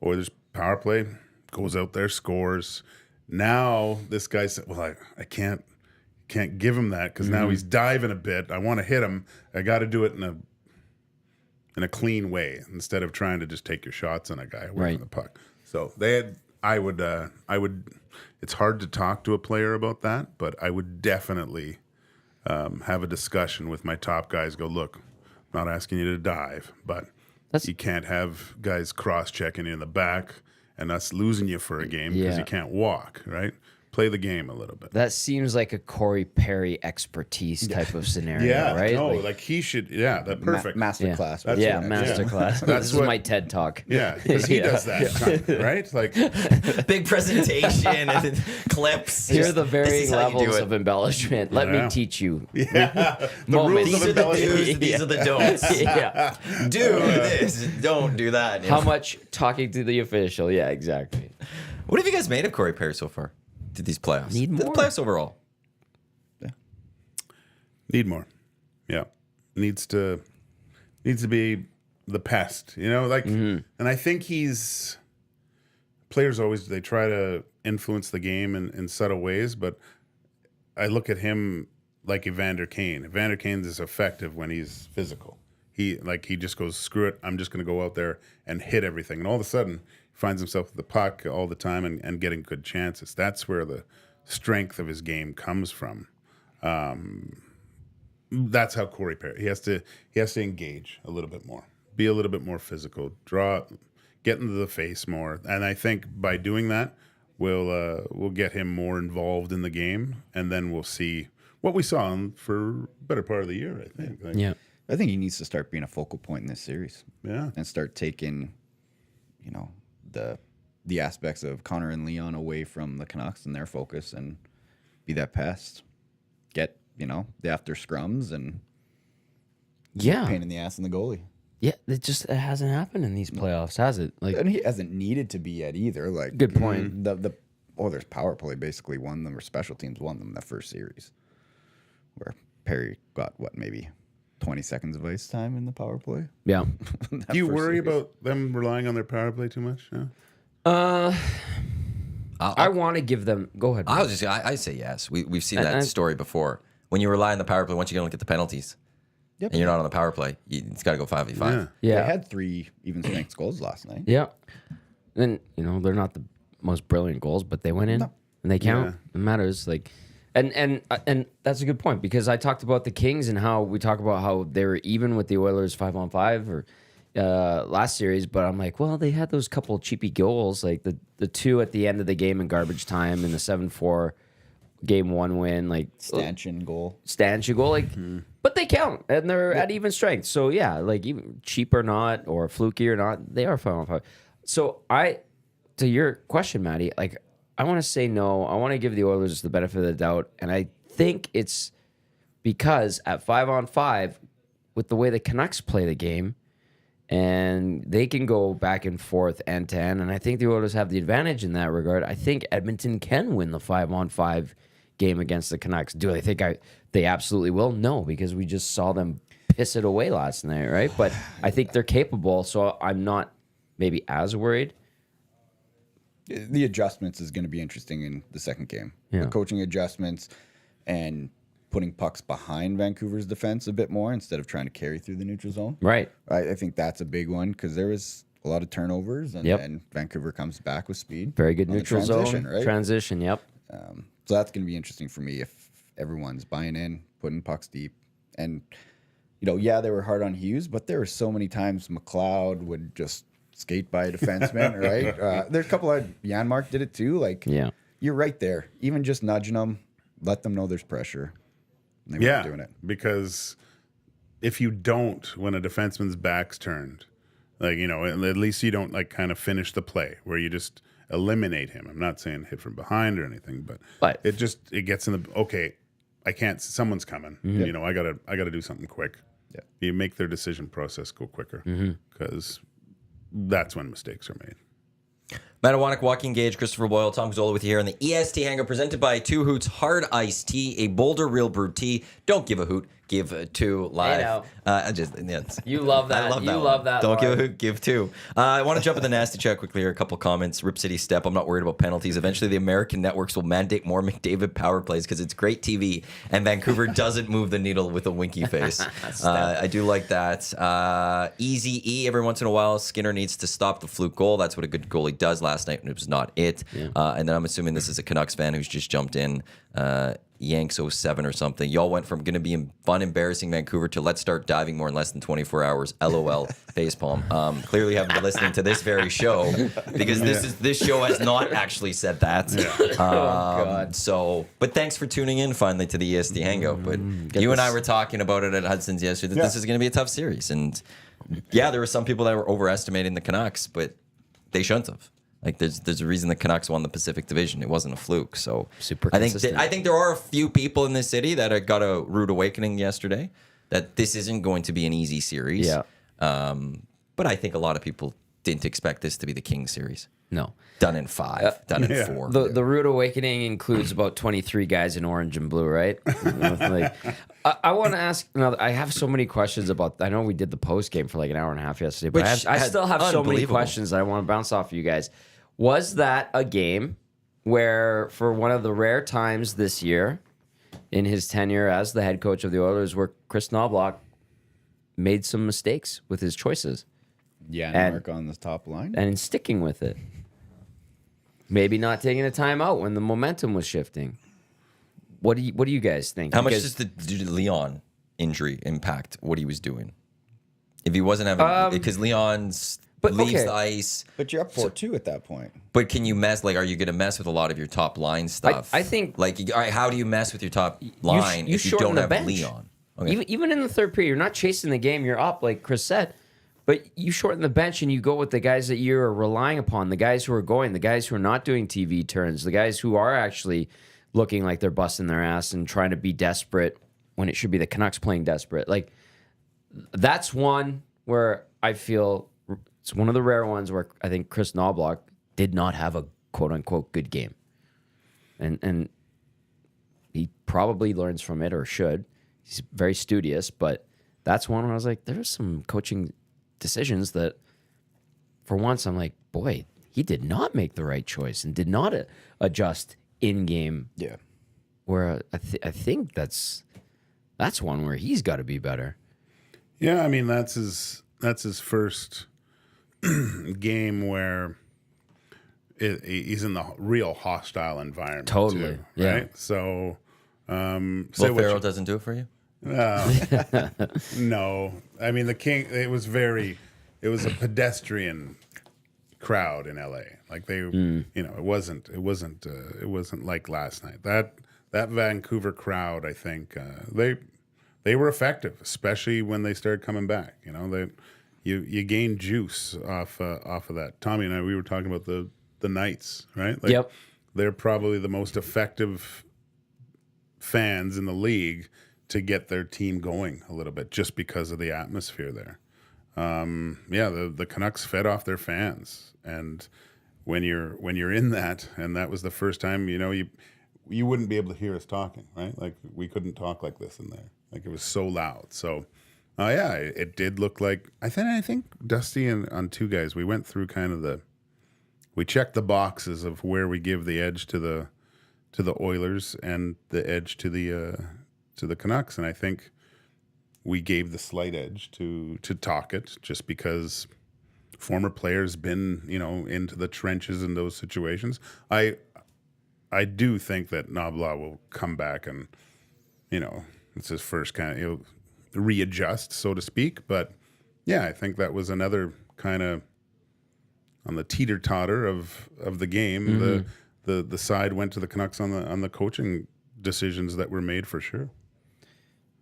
or there's power play, goes out there, scores. Now this guy said, "Well, I can't give him that because now he's diving a bit. I want to hit him. I got to do it in a clean way instead of trying to just take your shots on a guy away from the puck." So I would. It's hard to talk to a player about that, but I would definitely have a discussion with my top guys. Go, look, I'm not asking you to dive, but you can't have guys cross-checking you in the back and us losing you for a game because you can't walk, right? play the game a little bit. That seems like a Corey Perry expertise type of scenario, Yeah, right? no, like he should. Yeah, that perfect. Masterclass. That's yeah, what- masterclass. That's This is what- my TED talk. Yeah, because he does that, right? Like, Big presentation and then clips. Here are the This varying is how you do levels it. of embellishment. Let Yeah. me teach you. the Moments. rules These of are the do's, embellishment. these are the don'ts. Yeah. Do this, don't do that. How much talking to the official? Yeah, exactly. What have you guys made of Corey Perry so far? To these playoffs? Need The more. playoffs overall. Need more. Yeah, needs to be the pest. You know, like, and I think players always they try to influence the game in subtle ways, but I look at him like Evander Kane. Evander Kane is effective when he's physical. He just goes, screw it, I'm just going to go out there and hit everything, and all of a sudden he finds himself with the puck all the time and getting good chances. That's where the strength of his game comes from. That's how Corey Perry. He has to engage a little bit more, be a little bit more physical, get into the face more, and I think by doing that, we'll get him more involved in the game, and then we'll see what we saw him for a better part of the year. I think. Like, Yeah. I think he needs to start being a focal point in this series. Yeah. And start taking, the aspects of Connor and Leon away from the Canucks and their focus and be that pest. Get, the after scrums and Yeah. pain in the ass in the goalie. Yeah. It hasn't happened in these playoffs, has it? Like, And he hasn't needed to be yet either. Like Good point. The Oilers power play basically won them, or special teams won them that first series, where Perry got maybe 20 seconds of ice time in the power play. yeah. That Do you first worry series. about them relying on their power play too much? No? I want to give them. Go ahead. I was just, I say yes. We've seen that And- story before. When you rely on the power play, once you don't get the penalties, Yep. and you're not on the power play, it's got to go 5v5. Yeah. yeah. They had 3 even strength goals last night. Yeah. And they're not the most brilliant goals, but they went in and they count. It matters. Like, and that's a good point, because I talked about the Kings and how we talk about how they were even with the Oilers 5-on-5 or last series, but I'm like, well, they had those couple cheapy goals, like the 2 at the end of the game in garbage time and the 7-4 game 1 win, like Stanchion goal. goal, like, but they count and they're at even strength. So yeah, like even cheap or not, or fluky or not, they are 5-on-5. So to your question, Maddie, like I want to say no. I want to give the Oilers the benefit of the doubt, and I think it's because at 5-on-5, with the way the Canucks play the game, and they can go back and forth end to end, and I think the Oilers have the advantage in that regard. I think Edmonton can win the 5-on-5 game against the Canucks. Do I think they absolutely will? No, because we just saw them piss it away last night, right? But I think they're capable, so I'm not maybe as worried. The adjustments is going to be interesting in the second game. Yeah. The coaching adjustments and putting pucks behind Vancouver's defense a bit more instead of trying to carry through the neutral zone. Right. I think that's a big one because there was a lot of turnovers and, Yep. and Vancouver comes back with speed. Very good on the neutral transition, zone. right? Transition, yep. So that's going to be interesting for me if everyone's buying in, putting pucks deep. And, they were hard on Hughes, but there were so many times McLeod would just skate by a defenseman, right? There's a couple of Janmark did it too. Like, Yeah. you're right there. Even just nudging them, let them know there's pressure. And they weren't doing it. Because if you don't, when a defenseman's back's turned, like, at least you don't like kind of finish the play where you just eliminate him. I'm not saying hit from behind or anything, but it gets in the, okay, I can't, someone's coming, I gotta do something quick. Yeah. You make their decision process go quicker because that's when mistakes are made. Matt Iwanyk, Joaquin Gage, Christopher Boyle, Tom Gazzola with you here on the EST Hangout, presented by 2 Hoots Hard Iced Tea, a Boulder Real Brewed Tea. Don't give a hoot, give 2 live. know. You love that. I love that. You one. love that Don't give a line. hoot, give 2. I want to jump in the nasty chat quickly here. A couple comments. Rip City Step. I'm not worried about penalties. Eventually, the American networks will mandate more McDavid power plays because it's great TV, and Vancouver doesn't move the needle with a winky face. I do like that. Easy E. Every once in a while, Skinner needs to stop the fluke goal. That's what a good goalie does. last night, and it was not it. And then I'm assuming this is a Canucks fan who's just jumped in. Yanks 07 or something. Y'all went from going to be in fun, embarrassing Vancouver to let's start diving more in less than 24 hours. LOL. Facepalm. Clearly haven't been listening to this very show because this show has not actually said that. God. So, but thanks for tuning in finally to the EST Hangout. But you and I were talking about it at Hudson's yesterday that this is going to be a tough series. And yeah, there were some people that were overestimating the Canucks, but they shouldn't have. Like there's a reason the Canucks won the Pacific Division. It wasn't a fluke. So super consistent. I think there are a few people in this city that got a rude awakening yesterday that this isn't going to be an easy series. Yeah. But I think a lot of people didn't expect this to be the Kings series. No. Done in 5, done in 4. The rude awakening includes about 23 guys in orange and blue, right? Like, I want to ask. I have so many questions about. I know we did the post game for like an hour and a half yesterday, but I still have so many questions that I want to bounce off of you guys. Was that a game where, for one of the rare times this year in his tenure as the head coach of the Oilers, where Chris Knobloch made some mistakes with his choices? Yeah, and Mark on the top line. And sticking with it. Maybe not taking a timeout when the momentum was shifting. What do you guys think? How much does the Leon injury impact what he was doing? If he wasn't having, because Leon's leaves the ice. But you're up 4-2 at that point. But can you mess? Like, are you going to mess with a lot of your top line stuff? I think. Like, all right, how do you mess with your top line if you don't have Leon? Okay. Even in the third period, you're not chasing the game. You're up, like Chris said. But you shorten the bench and you go with the guys that you're relying upon, the guys who are going, the guys who are not doing TV turns, the guys who are actually looking like they're busting their ass and trying to be desperate when it should be the Canucks playing desperate. Like, that's one where I feel it's one of the rare ones where I think Chris Knobloch did not have a quote-unquote good game. And he probably learns from it or should. He's very studious, but that's one where I was like, there's some coaching decisions that for once I'm like, boy, he did not make the right choice and did not adjust in game. Yeah. Where I think that's one where he's got to be better. Yeah, I mean that's his first game where he's in the real hostile environment. Totally. Too, Yeah. right? So Will Ferrell doesn't do it for you? No, I mean it was a pedestrian crowd in LA. Like it wasn't like last night. That Vancouver crowd, I think they were effective, especially when they started coming back. You know, you gain juice off of that. Tommy and I, we were talking about the Knights, right? Like, yep. They're probably the most effective fans in the league to get their team going a little bit just because of the atmosphere there. The Canucks fed off their fans, and when you're in that, and that was the first time, you wouldn't be able to hear us talking, right? Like we couldn't talk like this in there, like it was so loud. So, it did look like I think Dusty and on two guys, we went through kind of we checked the boxes of where we give the edge to the Oilers and the edge to the Canucks, and I think we gave the slight edge to Tocchet just because former players been into the trenches in those situations. I do think that Knobloch will come back and it's his first kind of readjust, so to speak. But yeah, I think that was another kind of on the teeter-totter of the game. Mm-hmm. The side went to the Canucks on the coaching decisions that were made for sure.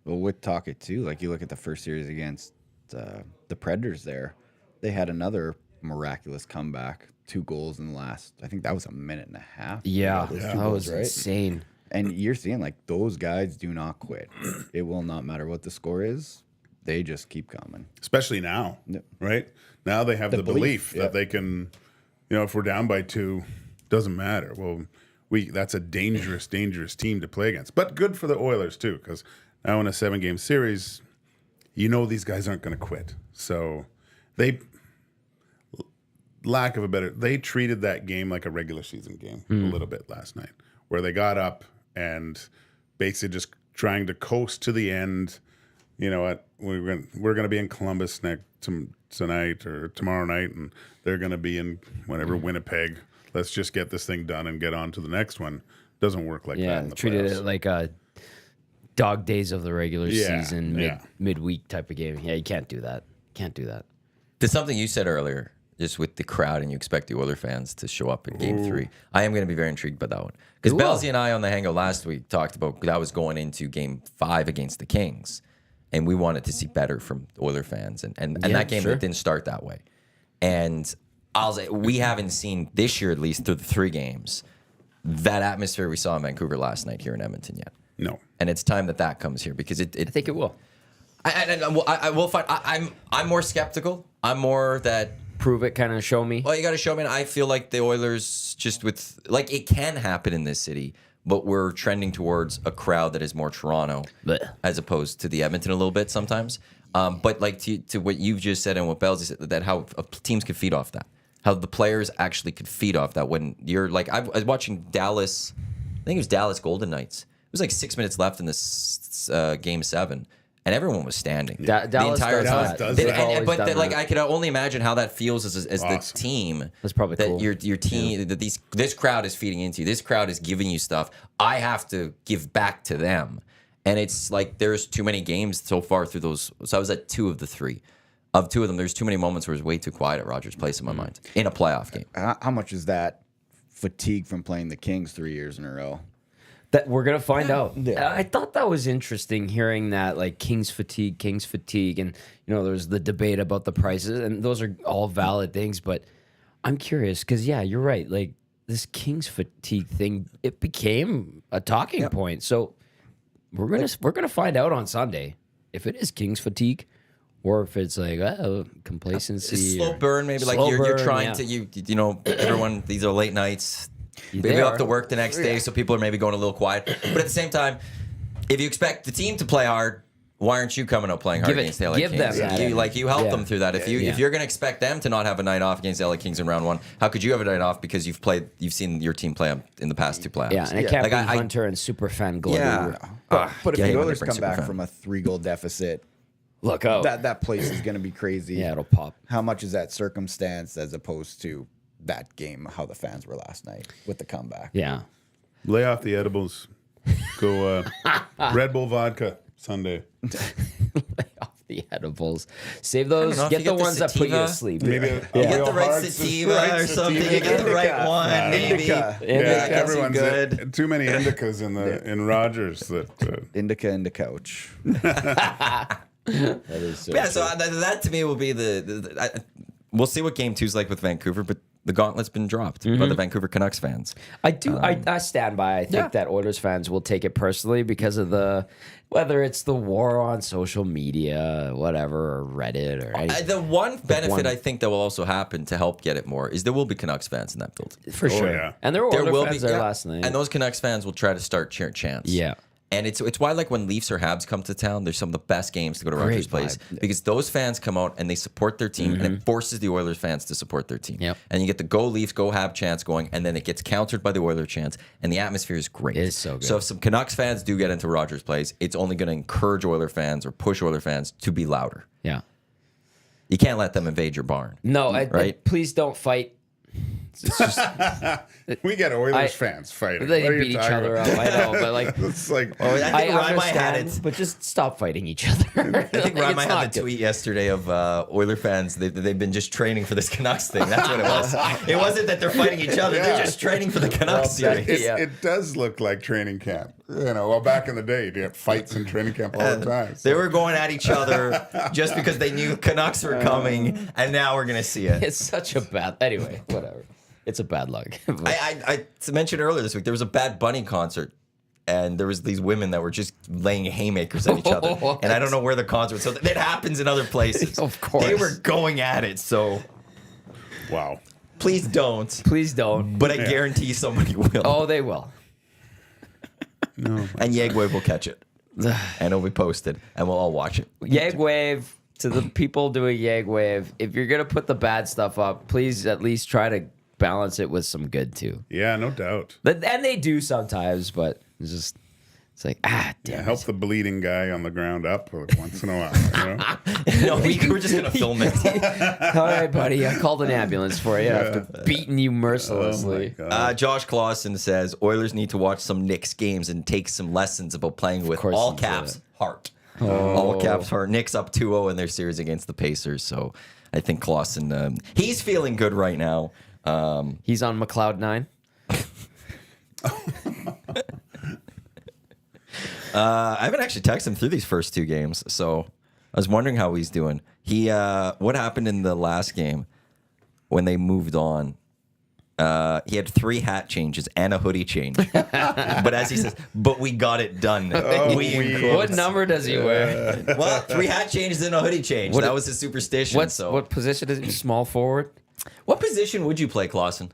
Well, with Tocchet too, like you look at the first series against the Predators there, they had another miraculous comeback, 2 goals in the last, I think that was a minute and a half. Yeah, that was insane. And you're seeing like those guys do not quit. It will not matter what the score is. They just keep coming. Especially now, right? Now they have the belief that they can, if we're down by 2, doesn't matter. Well, that's a dangerous team to play against. But good for the Oilers too, because now in a 7-game series, these guys aren't going to quit. So they treated that game like a regular season game a little bit last night, where they got up and basically just trying to coast to the end. You know what? We're going to be in Columbus tonight or tomorrow night, and they're going to be in whatever Winnipeg. Let's just get this thing done and get on to the next one. Doesn't work like that. In the treated playoffs. it like a dog days of the regular season, midweek type of game. Yeah, you can't do that. Can't do that. There's something you said earlier, just with the crowd, and you expect the Oiler fans to show up in Game 3. I am going to be very intrigued by that one. Because Belsey and I on the Hangout last week talked about that was going into Game 5 against the Kings. And we wanted to see better from Oiler fans. And that game it didn't start that way. And I'll say, we haven't seen this year, at least through the 3 games, that atmosphere we saw in Vancouver last night here in Edmonton yet. No. And it's time that comes here because it I think it will. I will find. I'm more skeptical. I'm more that. Prove it, kind of show me. Well, you got to show me. And I feel like the Oilers just with like it can happen in this city, but we're trending towards a crowd that is more Toronto as opposed to the Edmonton a little bit sometimes. But like to what you've just said and what Bellsy said, that how teams could feed off that, how the players actually could feed off that. When you're like, I was watching Dallas. I think it was Dallas Golden Knights. It was like 6 minutes left in this Game 7. And everyone was standing the entire time. But I could only imagine how that feels as the team. That's probably that cool. your team that this crowd is feeding into you. This crowd is giving you stuff. I have to give back to them, and it's like there's too many games so far through those. So I was at 2 of the 3. Of 2 of them, there's too many moments where it was way too quiet at Rogers Place in my mind in a playoff game. How much is that fatigue from playing the Kings 3 years in a row? That we're gonna find out. Yeah. I thought that was interesting hearing that, like Kings fatigue, and there's the debate about the prices, and those are all valid things. But I'm curious because you're right. Like this Kings fatigue thing, it became a talking point. So we're gonna find out on Sunday if it is Kings fatigue or if it's like complacency, slow burn, maybe like you're trying to everyone. These are late nights. Maybe you have to work the next day, so people are maybe going a little quiet. But at the same time, if you expect the team to play hard, why aren't you coming out playing hard against the LA Kings? You help them through that. If you're going to expect them to not have a night off against the LA Kings in round 1, how could you have a night off because you've seen your team play in the past 2 playoffs? Yeah, and it can't be Hunter and Superfan Glover. Yeah. But if the Oilers come back from a 3-goal deficit, look out. That place is going to be crazy. Yeah, it'll pop. How much is that circumstance as opposed to that game, how the fans were last night with the comeback? Yeah. Lay off the edibles. Go Red Bull vodka Sunday. Lay off the edibles. Save those. Get the ones that put you to sleep. Maybe You get the right sativa or something. You get the right one, maybe. Indica. Yeah, everyone's good. Too many indicas in Rogers. Indica in the couch. That is so So that to me will be we'll see what Game 2's like with Vancouver, but the gauntlet's been dropped by the Vancouver Canucks fans. I do. I stand by. I think that Oilers fans will take it personally because of whether it's the war on social media, whatever, or Reddit, or anything. The one benefit I think that will also happen to help get it more is there will be Canucks fans in that building. For sure. Yeah. And there were Oilers fans there last night. And those Canucks fans will try to start cheering chants. Yeah. And it's why, like, when Leafs or Habs come to town, there's some of the best games to go to Rogers Place because those fans come out and they support their team, and it forces the Oilers fans to support their team. Yep. And you get the Go Leafs, Go Hab chants going, and then it gets countered by the Oilers chants, and the atmosphere is great. It is so good. So if some Canucks fans do get into Rogers Place, it's only going to encourage Oiler fans or push Oiler fans to be louder. Yeah. You can't let them invade your barn. No, please don't fight. It's just, we get Oilers fans fighting. They What are you beat each talking other about? up. I know, but like, It's like I think Rima had understand, it. but just stop fighting each other. I think Rima had the tweet yesterday of Oiler fans. They've been just training for this Canucks thing. That's what it was. It wasn't that they're fighting each other. They're just training for the Canucks series. it does look like training camp. Well, back in the day, you had fights in training camp all the time. They were going at each other just because they knew Canucks were coming, and now we're going to see it. It's such a bad. Anyway, whatever. It's a bad luck. I mentioned earlier this week, there was a Bad Bunny concert, and there was these women that were just laying haymakers at each other. And I don't know where the concert, so it happens in other places. Of course. They were going at it, so Wow. please don't. Please don't. But I guarantee somebody will. Oh, they will. No. And Yegwave will catch it. And it'll be posted, and we'll all watch it. Yeg wave to the people doing Yeg wave. If you're gonna put the bad stuff up, please at least try to balance it with some good too. Yeah, no doubt. And they do sometimes, but it's It's like, damn Help it. the bleeding guy on the ground up once in a while. You know? No, we were just gonna film it. All right, buddy. I called an ambulance for you after beating you Oh my mercilessly. God. Josh Clausen says Oilers need to watch some Knicks games and take some lessons about playing with course all you do caps that. heart. All caps heart. Knicks up 2-0 in their series against the Pacers. So I think Clausen, he's feeling good right now. He's on McLeod 9. I haven't actually texted him through these first two games, so I was wondering how he's doing. What happened in the last game when they moved on? He had 3 hat changes and a hoodie change. But as he says, but we got it done. What number does he wear? Well, 3 hat changes and a hoodie change. That was his superstition. What position is he? Small forward? What position would you play, Clausen?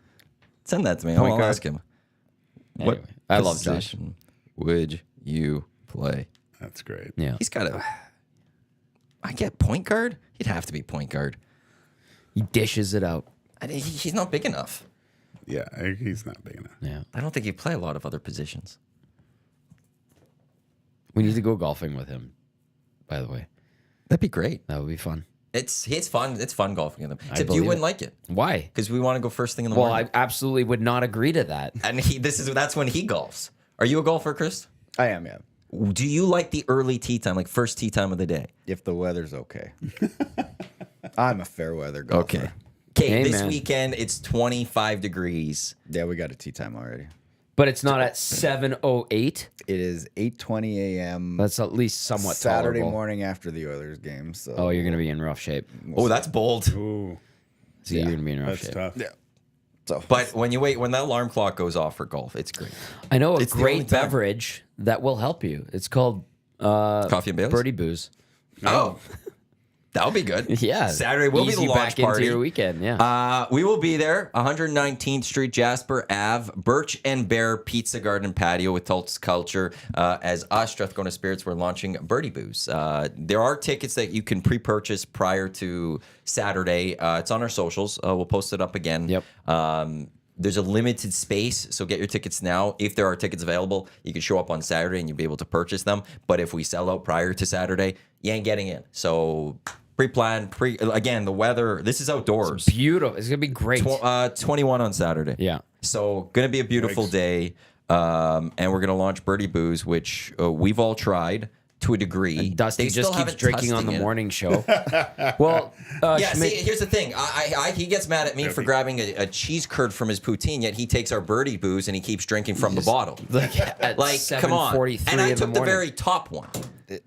Send that to me. Point I'll guard. ask him. Anyway, I love Josh. Position would you play? That's great. Yeah. He's got I get point guard? He'd have to be point guard. He dishes it out. He's not big enough. Yeah, he's not big enough. Yeah. I don't think he'd play a lot of other positions. We need to go golfing with him, by the way. That'd be great. That would be fun. It's fun. It's fun golfing with him. Except you believe wouldn't it. like it Why? because we want to go first thing in the Well, morning. I absolutely would not agree to that. And that's when he golfs. Are you a golfer, Chris? I am, yeah. Do you like the early tee time, like first tee time of the day? If the weather's okay. I'm a fair weather golfer. Okay, Hey, this man. weekend it's 25 degrees. Yeah, we got a tea time already. But it's not at 7:08. It is 8:20 a.m. That's at least somewhat Saturday tolerable. morning after the Oilers game. So Oh, you're going to be in rough shape. Oh, that's bold. Ooh, So you're going to be in rough that's shape. tough. yeah. So But when that alarm clock goes off for golf, it's great. I know a It's the only great time. beverage that will help you. It's called Coffee and Baileys? Birdie Booze. Oh, that would be good. Yeah. Saturday will be Easy the launch back into party. your weekend, yeah. We will be there, 119th Street, Jasper Ave, Birch and Bear Pizza Garden and Patio with Tulsa Culture. As us, Strathcona Spirits, we're launching Birdie Booze. There are tickets that you can pre-purchase prior to Saturday. It's on our socials. We'll post it up again. Yep. There's a limited space, so get your tickets now. If there are tickets available, you can show up on Saturday and you'll be able to purchase them. But if we sell out prior to Saturday, you ain't getting in. So pre-plan, again, the weather, this is outdoors. Beautiful. It's going to be great. 21 on Saturday. Yeah. So going to be a beautiful day. And we're going to launch Birdie Booze, which we've all tried to a degree. Dusty They just still keeps haven't drinking on testing the it. morning show. Well, Yeah, Schmidt- see, here's the thing. He gets mad at me for grabbing a cheese curd from his poutine, yet he takes our Birdie Booze and he keeps drinking from the bottle. at Like, come on. 7:43 And I in the took the morning. very top one.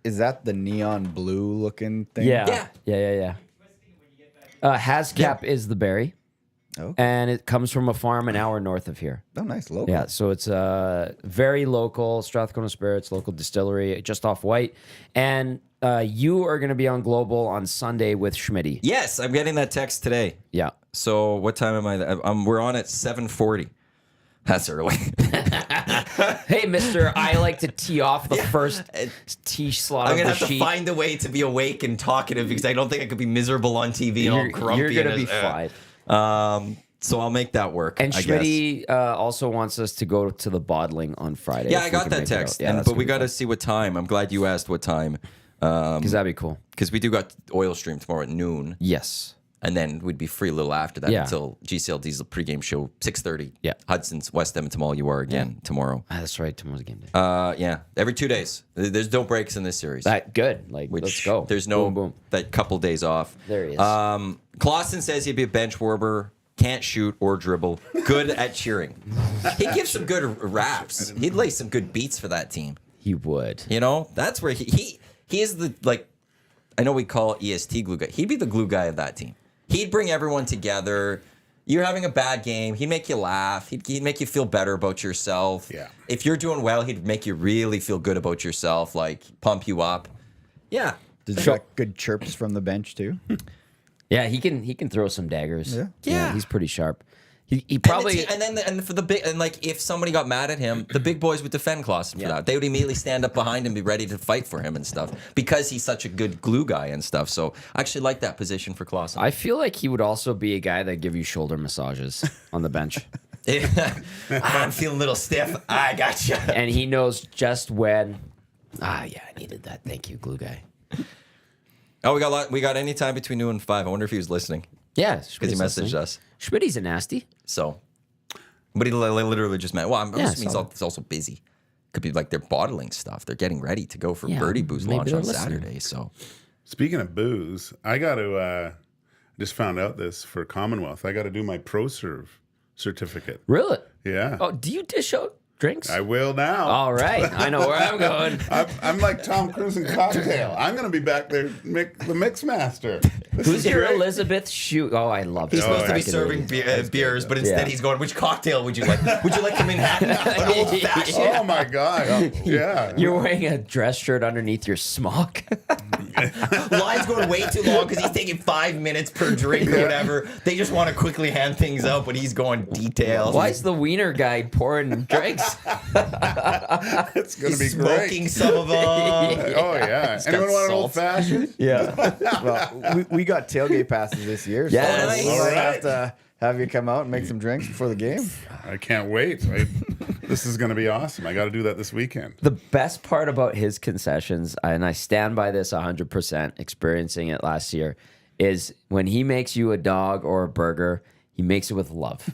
is that the neon blue looking thing? Yeah. Yeah. Hascap is the berry. Okay. And it comes from a farm an hour north of here. Oh, nice. Local. Yeah, so it's very local, Strathcona Spirits, local distillery, just off White. And you are going to be on Global on Sunday with Schmitty. Yes, I'm getting that text today. Yeah. So what time am I? We're on at 7:40. That's early. Hey, mister, I like to tee off the first tee slot I'm of gonna the have to sheet. find a way to be awake and talkative because I don't think I could be miserable on TV and all grumpy. You're going to and be fine. So I'll make that work. And I guess. Schmitty also wants us to go to the bottling on Friday. Yeah, if I we got can that make it out. text. Yeah, But that's we gonna got be to see what time. I'm glad you asked what time. fun. 'Cause that'd be cool. Because we do got oil stream tomorrow at noon. Yes. And then we'd be free a little after that Yeah. until GCLD's pregame show, 6:30. Yeah. Hudson's West Edmonton Mall. You are again tomorrow. That's right. Tomorrow's game day. Yeah. Every 2 days. There's no breaks in this series. That good. Like, let's go. There's no boom, boom. that couple days off. There he is. Clausen says he'd be a bench warmer, can't shoot or dribble, good at cheering. He gives some good raps. He'd lay some good beats for that team. He would. You know, that's where he is the, like, I know we call it EST glue guy. He'd be the glue guy of that team. He'd bring everyone together. You're having a bad game. He'd make you laugh. He'd make you feel better about yourself. Yeah. If you're doing well, he'd make you really feel good about yourself, like pump you up. Yeah. Did you got good chirps from the bench too? Yeah, he can throw some daggers. Yeah. He's pretty sharp. He probably And for the big, and like if somebody got mad at him, the big boys would defend Clausen for that. They would immediately stand up behind him, be ready to fight for him and stuff because he's such a good glue guy and stuff. So I actually like that position for Clausen. I feel like he would also be a guy that give you shoulder massages on the bench. I'm feeling a little stiff. I got you. And he knows just when. I needed that. Thank you, glue guy. Oh, we got any time between noon and 5. I wonder if he was listening. Yeah, Because he messaged us. Schmitty's a nasty. So, but he literally just meant, well, I'm Yeah, assuming he's also busy. Could be like they're bottling stuff. They're getting ready to go for Yeah, Birdie Booze maybe launch they're on listening. Saturday. So, Speaking of booze, I got to. Just found out this for Commonwealth. I got to do my Pro Serve certificate. Really? Yeah. Oh, do you dish out drinks? I will now. All right. I know where I'm going. I'm like Tom Cruise in Cocktail. I'm going to be back there, the mix master. This Who's is your great. Elizabeth Shoot? Oh, I love he's that. supposed to be Fucking serving idiot. beers, but instead Yeah. he's going, which cocktail would you like? Would you like a Manhattan? An old fashioned? Oh my God. Yeah. You're wearing a dress shirt underneath your smock. Line's going way too long because he's taking 5 minutes per drink or whatever. They just want to quickly hand things out, but he's going details. Why is the wiener guy pouring drinks? It's going to be He's smoking great. some of them? Oh, yeah. Anyone want an salt. old fashioned? Yeah. Well, we got tailgate passes this year. Yes. So we All might right. have to have you come out and make some drinks before the game. I can't wait. This is going to be awesome. I got to do that this weekend. The best part about his concessions, and I stand by this 100%, experiencing it last year, is when he makes you a dog or a burger, he makes it with love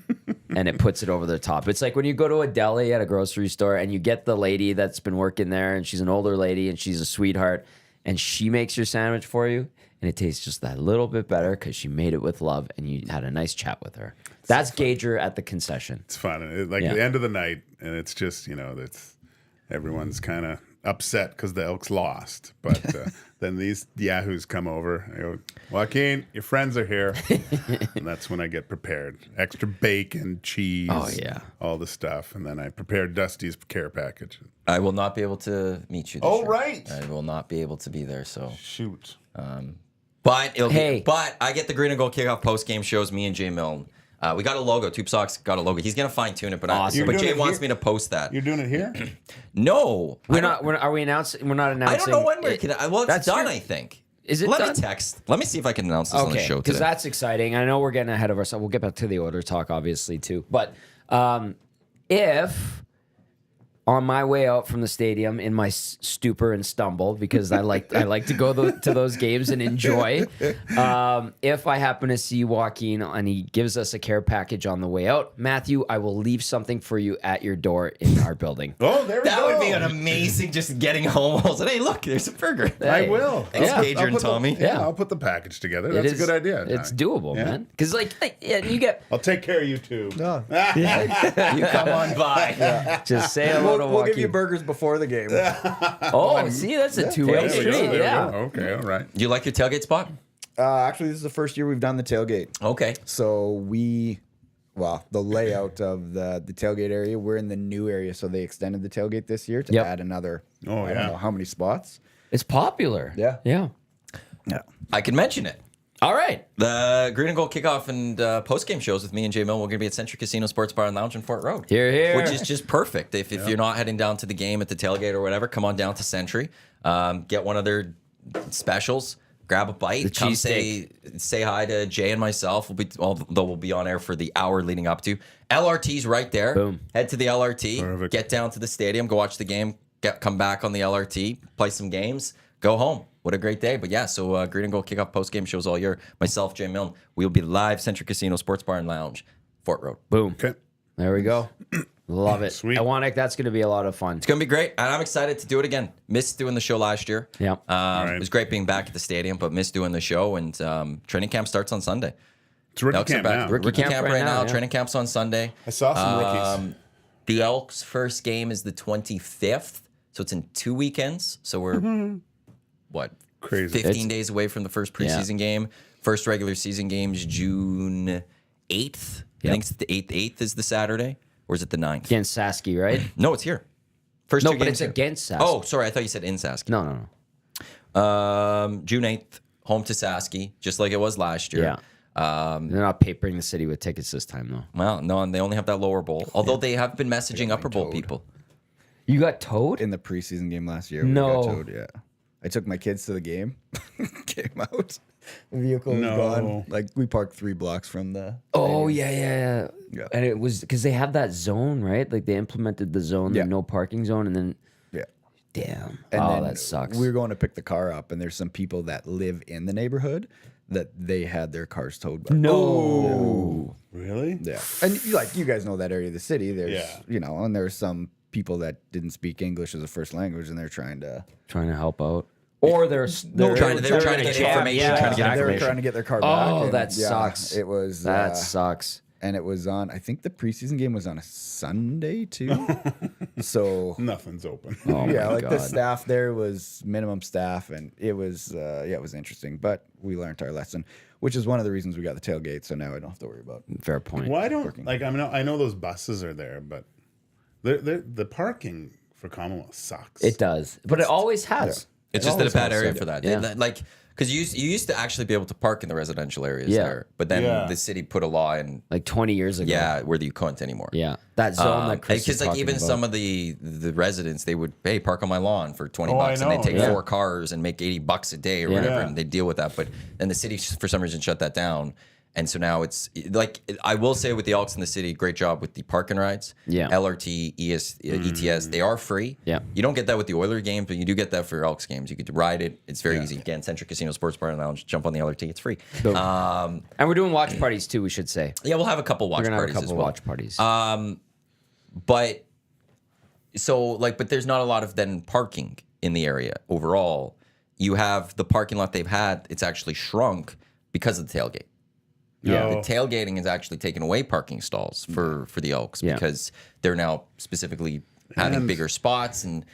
and it puts it over the top. It's like when you go to a deli at a grocery store and you get the lady that's been working there and she's an older lady and she's a sweetheart and she makes your sandwich for you and it tastes just that little bit better because she made it with love and you had a nice chat with her. That's Gager at the concession. It's fun. Like Yeah. the end of the night, and it's just, it's everyone's kind of upset because the Elks lost. But then these yahoos come over. I go, Joaquin, your friends are here. And that's when I get prepared. Extra bacon, cheese, Oh, yeah. all the stuff. And then I prepared Dusty's care package. I will not be able to meet you this Oh, year. right. I will not be able to be there, so. Shoot. But Hey. but I get the Green and Gold kickoff post game shows. Me and Jay Milne. We got a logo. Tube Socks got a logo. He's gonna fine tune it, but Awesome. You're but doing Jay it wants here? me to post that. You're doing it here? No, Are we announcing? We're not I announcing. don't know when we're. Well, it's That's done. your- I think. Is it Let done? me text. Let me see if I can announce this on the Okay, show because today. that's exciting. I know we're getting ahead of ourselves. We'll get back to the order talk, obviously, too. But if on my way out from the stadium in my stupor and stumble, because I like to go to those games and enjoy. If I happen to see Joaquin and he gives us a care package on the way out, Matthew, I will leave something for you at your door in our building. Oh, there we That go. would be an amazing just getting home. I was like, hey, look, there's a burger. I Hey. will. Thanks, Yeah. Gager and Tommy. Yeah, I'll put the package together. It That's is- a good idea. It's doable, Yeah. man. Because you get I'll take care of you too. No. You come on by. just say hello to We'll Joaquin. give you burgers before the game. Oh, see, that's a two-way There we go, street. there we Yeah. go. Okay, all right. Do you like your tailgate spot? Actually, this is the first year we've done the tailgate. Okay. So the layout of the tailgate area, we're in the new area, so they extended the tailgate this year to Yep. add another. Oh, I yeah. don't know how many spots. It's popular. Yeah. Yeah. Yeah. I can mention it. All right. The Green and Gold kickoff and post-game shows with me and Jay Milne. We're going to be at Century Casino Sports Bar and Lounge in Fort Road. Here, here. Which is just perfect. If you're not heading down to the game at the tailgate or whatever, come on down to Century. Get one of their specials. Grab a bite. The Come cheese say hi to Jay and myself. Although we'll be on air for the hour leading up to. LRT's right there. Boom. Head to the LRT. Perfect. Get down to the stadium. Go watch the game. Come back on the LRT. Play some games. Go home. What a great day. But yeah, so Green and Gold kickoff post-game shows all year. Myself, Jay Milne. We'll be live, Century Casino Sports Bar and Lounge, Fort Road. Boom. Okay. There we go. Love it. Sweet. Iwanyk, that's going to be a lot of fun. It's going to be great, and I'm excited to do it again. Missed doing the show last year. Yeah. It was great being back at the stadium, but missed doing the show, and training camp starts on Sunday. It's rookie Elks are camp back. now. Rookie camp camp right right now. now, yeah. Training camp's on Sunday. I saw some rookies. The Elks' first game is the 25th, so it's in 2 weekends. So we're, what, Crazy. 15 days away from the first preseason game. First regular season game is June 8th. I think it's the 8th is the Saturday, or is it the 9th? Against Sasky, right? No, it's here. First No, two but games it's here. against Sasky. Oh, sorry. I thought you said in Saski. No. June 8th, home to Saski, just like it was last year. Yeah. They're not papering the city with tickets this time, though. Well, no, and they only have that lower bowl. Although they have been messaging upper bowl people. You got towed? In the preseason game last year. No. We got towed, yeah. I took my kids to the game. Came out. The vehicle was No. gone. Like we parked 3 blocks from the. Oh yeah. Yeah. And it was because they have that zone, right? Like they implemented the zone, Yeah. the no parking zone, and then Yeah. damn, And oh then that sucks. We were going to pick the car up, and there's some people that live in the neighborhood that they had their cars towed by. No. Really? Yeah. And you guys know that area of the city. There's, Yeah. and there's some people that didn't speak English as a first language, and they're trying to. Trying to help out. Or they're they were trying to get information, trying to get They were information. trying to get their car back. Oh, and, that sucks. It was. That sucks. And it was on. I think the preseason game was on a Sunday too. So Nothing's open. Oh yeah, my like the God. staff there was minimum staff, and it was it was interesting. But we learned our lesson, which is one of the reasons we got the tailgate. So now I don't have to worry about. Fair point. Why don't I know those buses are there, but the parking for Commonwealth sucks. It does, but it always has. It's It just in a always bad has. area for that. Yeah. Like, because you used to actually be able to park in the residential areas Yeah. there, but then Yeah. the city put a law in, Like 20 years ago. where you couldn't anymore. Yeah. That zone that Chris is Because like talking even about. some of the residents, they would park on my lawn for 20 Oh, I bucks, and they know, take yeah. 4 cars and make $80 a day or Yeah. whatever, Yeah. and they deal with that. But then the city for some reason shut that down. And so now it's like, I will say with the Elks in the city, great job with the parking rides. Yeah. LRT, ETS, they are free. Yeah. You don't get that with the Oilers games, but you do get that for your Elks games. You could ride it. It's very easy. Again, Centric Casino Sports Bar and Lounge, jump on the LRT. It's free. And we're doing watch parties too, we should say. Yeah, we'll have a couple watch We're going to have a parties couple as well. watch parties. But so like, but there's not a lot of then parking in the area overall. You have the parking lot they've had, it's actually shrunk because of the tailgate. Yeah. The tailgating has actually taken away parking stalls for the Elks Yeah. because they're now specifically having bigger spots and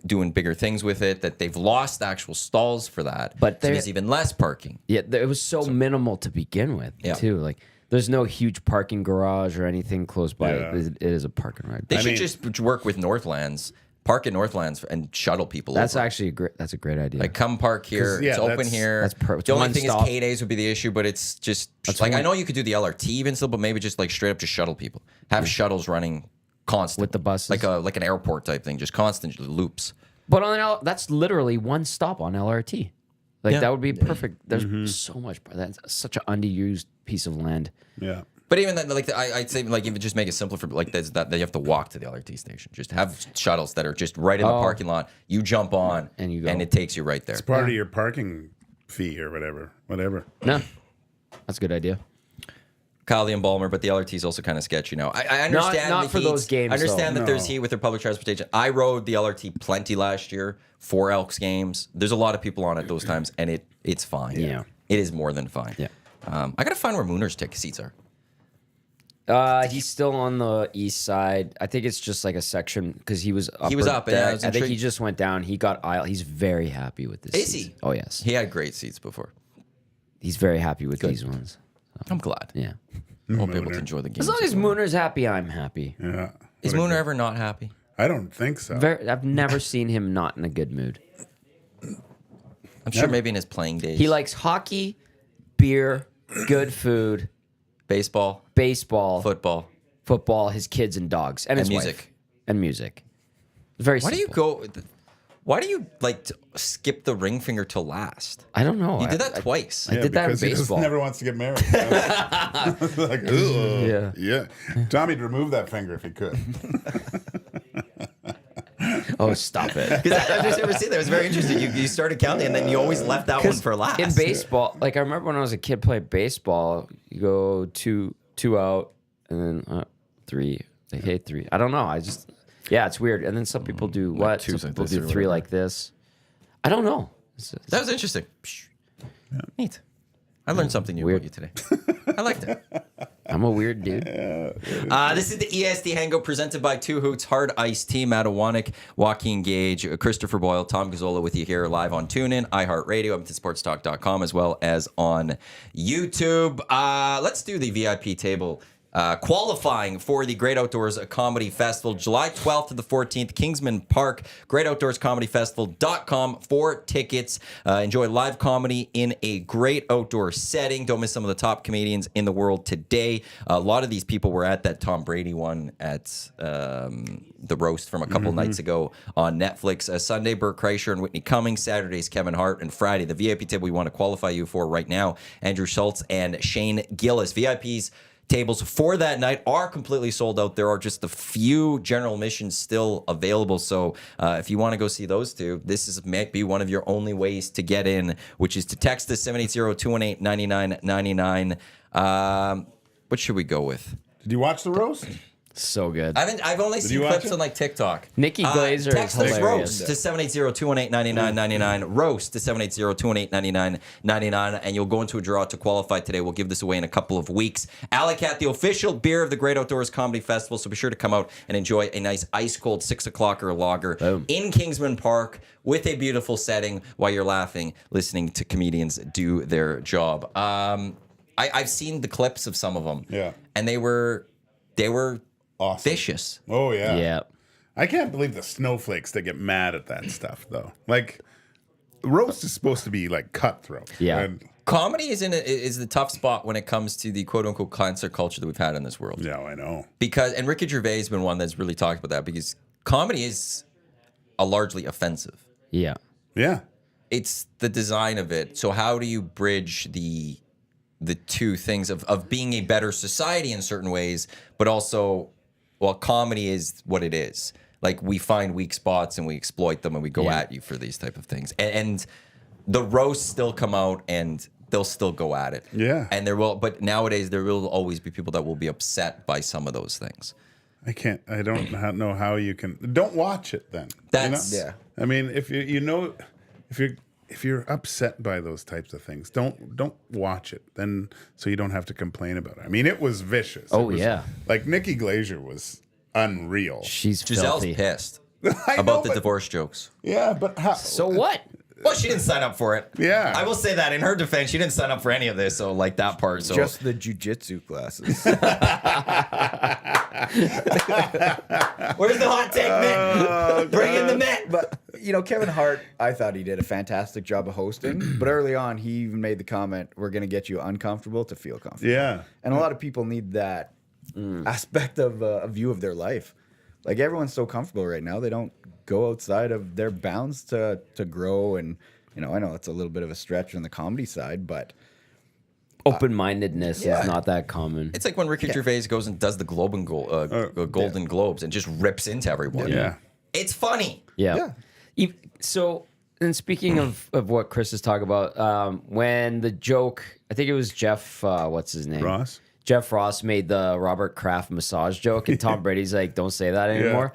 doing bigger things with it, that they've lost actual stalls for that. But so they're- there's even less parking. Yeah, it was so minimal to begin with, Yeah. too. Like, there's no huge parking garage or anything close by. Yeah. It is a parking ride. They I should mean- just work with Northlands, park at Northlands and shuttle people That's over. actually a great idea. Like, come park here. 'Cause, yeah, it's open that's- here. that's perfect. The only One thing stop. is K-Days would be the issue, but it's just like, I know you could do the LRT even still, but maybe just like straight up just shuttle people. Have shuttles running constant. With the buses? Like an airport type thing, just constant loops. But that's literally one stop on LRT. Like, Yeah. that would be perfect. There's so much. That's such an underused piece of land. Yeah. But even then, like I'd say, like even just make it simpler for like that you have to walk to the LRT station. Just have shuttles that are just right in the parking lot. You jump on And you go. and it takes you right there. It's part of your parking fee or whatever. No, that's a good idea. Kyle and Balmer, but the LRT is also kind of sketchy now. I understand not the for heat. those games, I understand though. that there's No. heat with their public transportation. I rode the LRT plenty last year for Elks games. There's a lot of people on it those times, and it's fine. Yeah. It is more than fine. Yeah. I gotta find where Mooner's seats are. He's still on the east side. I think it's just like a section because he was up. He was up, yeah, I was I think he intrigued. just went down. He got aisle. He's very happy with this. Is seats. he? Oh yes. He had great seats before. He's very happy with these ones. I'm glad. Yeah. I'll be able to Mooner. enjoy the game. As long as Mooner's happy, I'm happy. Yeah. Is Mooner ever not happy? I don't think so. I've never seen him not in a good mood. I'm sure maybe in his playing days. He likes hockey, beer, good food, baseball, baseball, football. his kids and dogs, and his music. wife. And music. Very Why do you simple. go? Why do you like skip the ring finger till last? I don't know. You did that twice. I did that in because he just baseball. never wants to get married. Like, ugh. Yeah. Tommy'd remove that finger if he could. Oh, stop it. Because I've just never seen that. It was very interesting. You started counting, and then you always left that one for last. In baseball, like I remember when I was a kid playing baseball, you go two out, and then three. Like, hey, three. I don't know. It's weird. And then some people do what? twos Some like people this do or three whatever. like this. I don't know. That was interesting. Neat. I learned something new Weird. about you today. I liked it. I'm a weird dude. This is the EST Hangout presented by Two Hoots, Hard Iced Tea, Matt Iwanyk, Joaquin Gage, Christopher Boyle, Tom Gazzola with you here live on TuneIn, iHeartRadio, EdmontonSportsTalk.com, as well as on YouTube. Let's do the VIP table qualifying for the Great Outdoors Comedy Festival, July 12th to the 14th, Kingsman Park, greatoutdoorscomedyfestival.com for tickets. Enjoy live comedy in a great outdoor setting. Don't miss some of the top comedians in the world today. A lot of these people were at that Tom Brady one at the roast from a couple nights ago on Netflix. Sunday, Burt Kreischer and Whitney Cummings. Saturday's Kevin Hart. And Friday, the VIP table we want to qualify you for right now, Andrew Schultz and Shane Gillis. VIPs tables for that night are completely sold out. There are just a few general admissions still available. So if you want to go see those two, might be one of your only ways to get in, which is to text us 780-218-9999. What should we go with? Did you watch the roast? So good. I've only seen you watch clips it? on like TikTok. Nikki Glazer is text us hilarious. roast to 780-218-9999. Roast to 780-218-9999, and you'll go into a draw to qualify today. We'll give this away in a couple of weeks. Alley-Cat, the official beer of the Great Outdoors Comedy Festival, so be sure to come out and enjoy a nice ice-cold 6 o'clocker lager in Kingsman Park with a beautiful setting while you're laughing, listening to comedians do their job. I've seen the clips of some of them, and they were Awesome. vicious. Oh, yeah. Yeah. I can't believe the snowflakes that get mad at that stuff, though. Like, roast is supposed to be, like, cutthroat. Yeah. And, Comedy is the tough spot when it comes to the quote unquote concert culture that we've had in this world. yeah, I know. And Ricky Gervais has been one that's really talked about that, because comedy is a largely offensive. Yeah. Yeah. It's the design of it. So how do you bridge the two things of being a better society in certain ways, but also, well, comedy is what it is. Like, we find weak spots and we exploit them and we go at you for these type of things. And the roasts still come out and they'll still go at it. Yeah. And but nowadays there will always be people that will be upset by some of those things. I don't know how you can. Don't watch it then. That's Yeah. I mean, if you're upset by those types of things, don't watch it then, so you don't have to complain about it. I mean, it was vicious. Oh, It was, yeah. Like, Nikki Glazer was unreal. She's Giselle's filthy. pissed I know, about the but- divorce jokes. Yeah, but how? So what? Well, she didn't sign up for it. Yeah. I will say that in her defense, she didn't sign up for any of this. So like that part. So Just the jujitsu classes. where's the hot take, Mitt? Bring in the Mitt. But, Kevin Hart, I thought he did a fantastic job of hosting. But early on, he even made the comment, we're going to get you uncomfortable to feel comfortable. Yeah. And a lot of people need that aspect of a view of their life. Like, everyone's so comfortable right now, they don't go outside of their bounds to grow. And, I know it's a little bit of a stretch on the comedy side, but Open-mindedness is not that common. It's like when Ricky Gervais goes and does the Golden Globes and just rips into everyone. Yeah. It's funny. Yeah. So, and speaking of what Chris is talking about, when the joke, I think it was Jeff, what's his name? Ross? Jeff Ross made the Robert Kraft massage joke, and Tom Brady's like, don't say that anymore.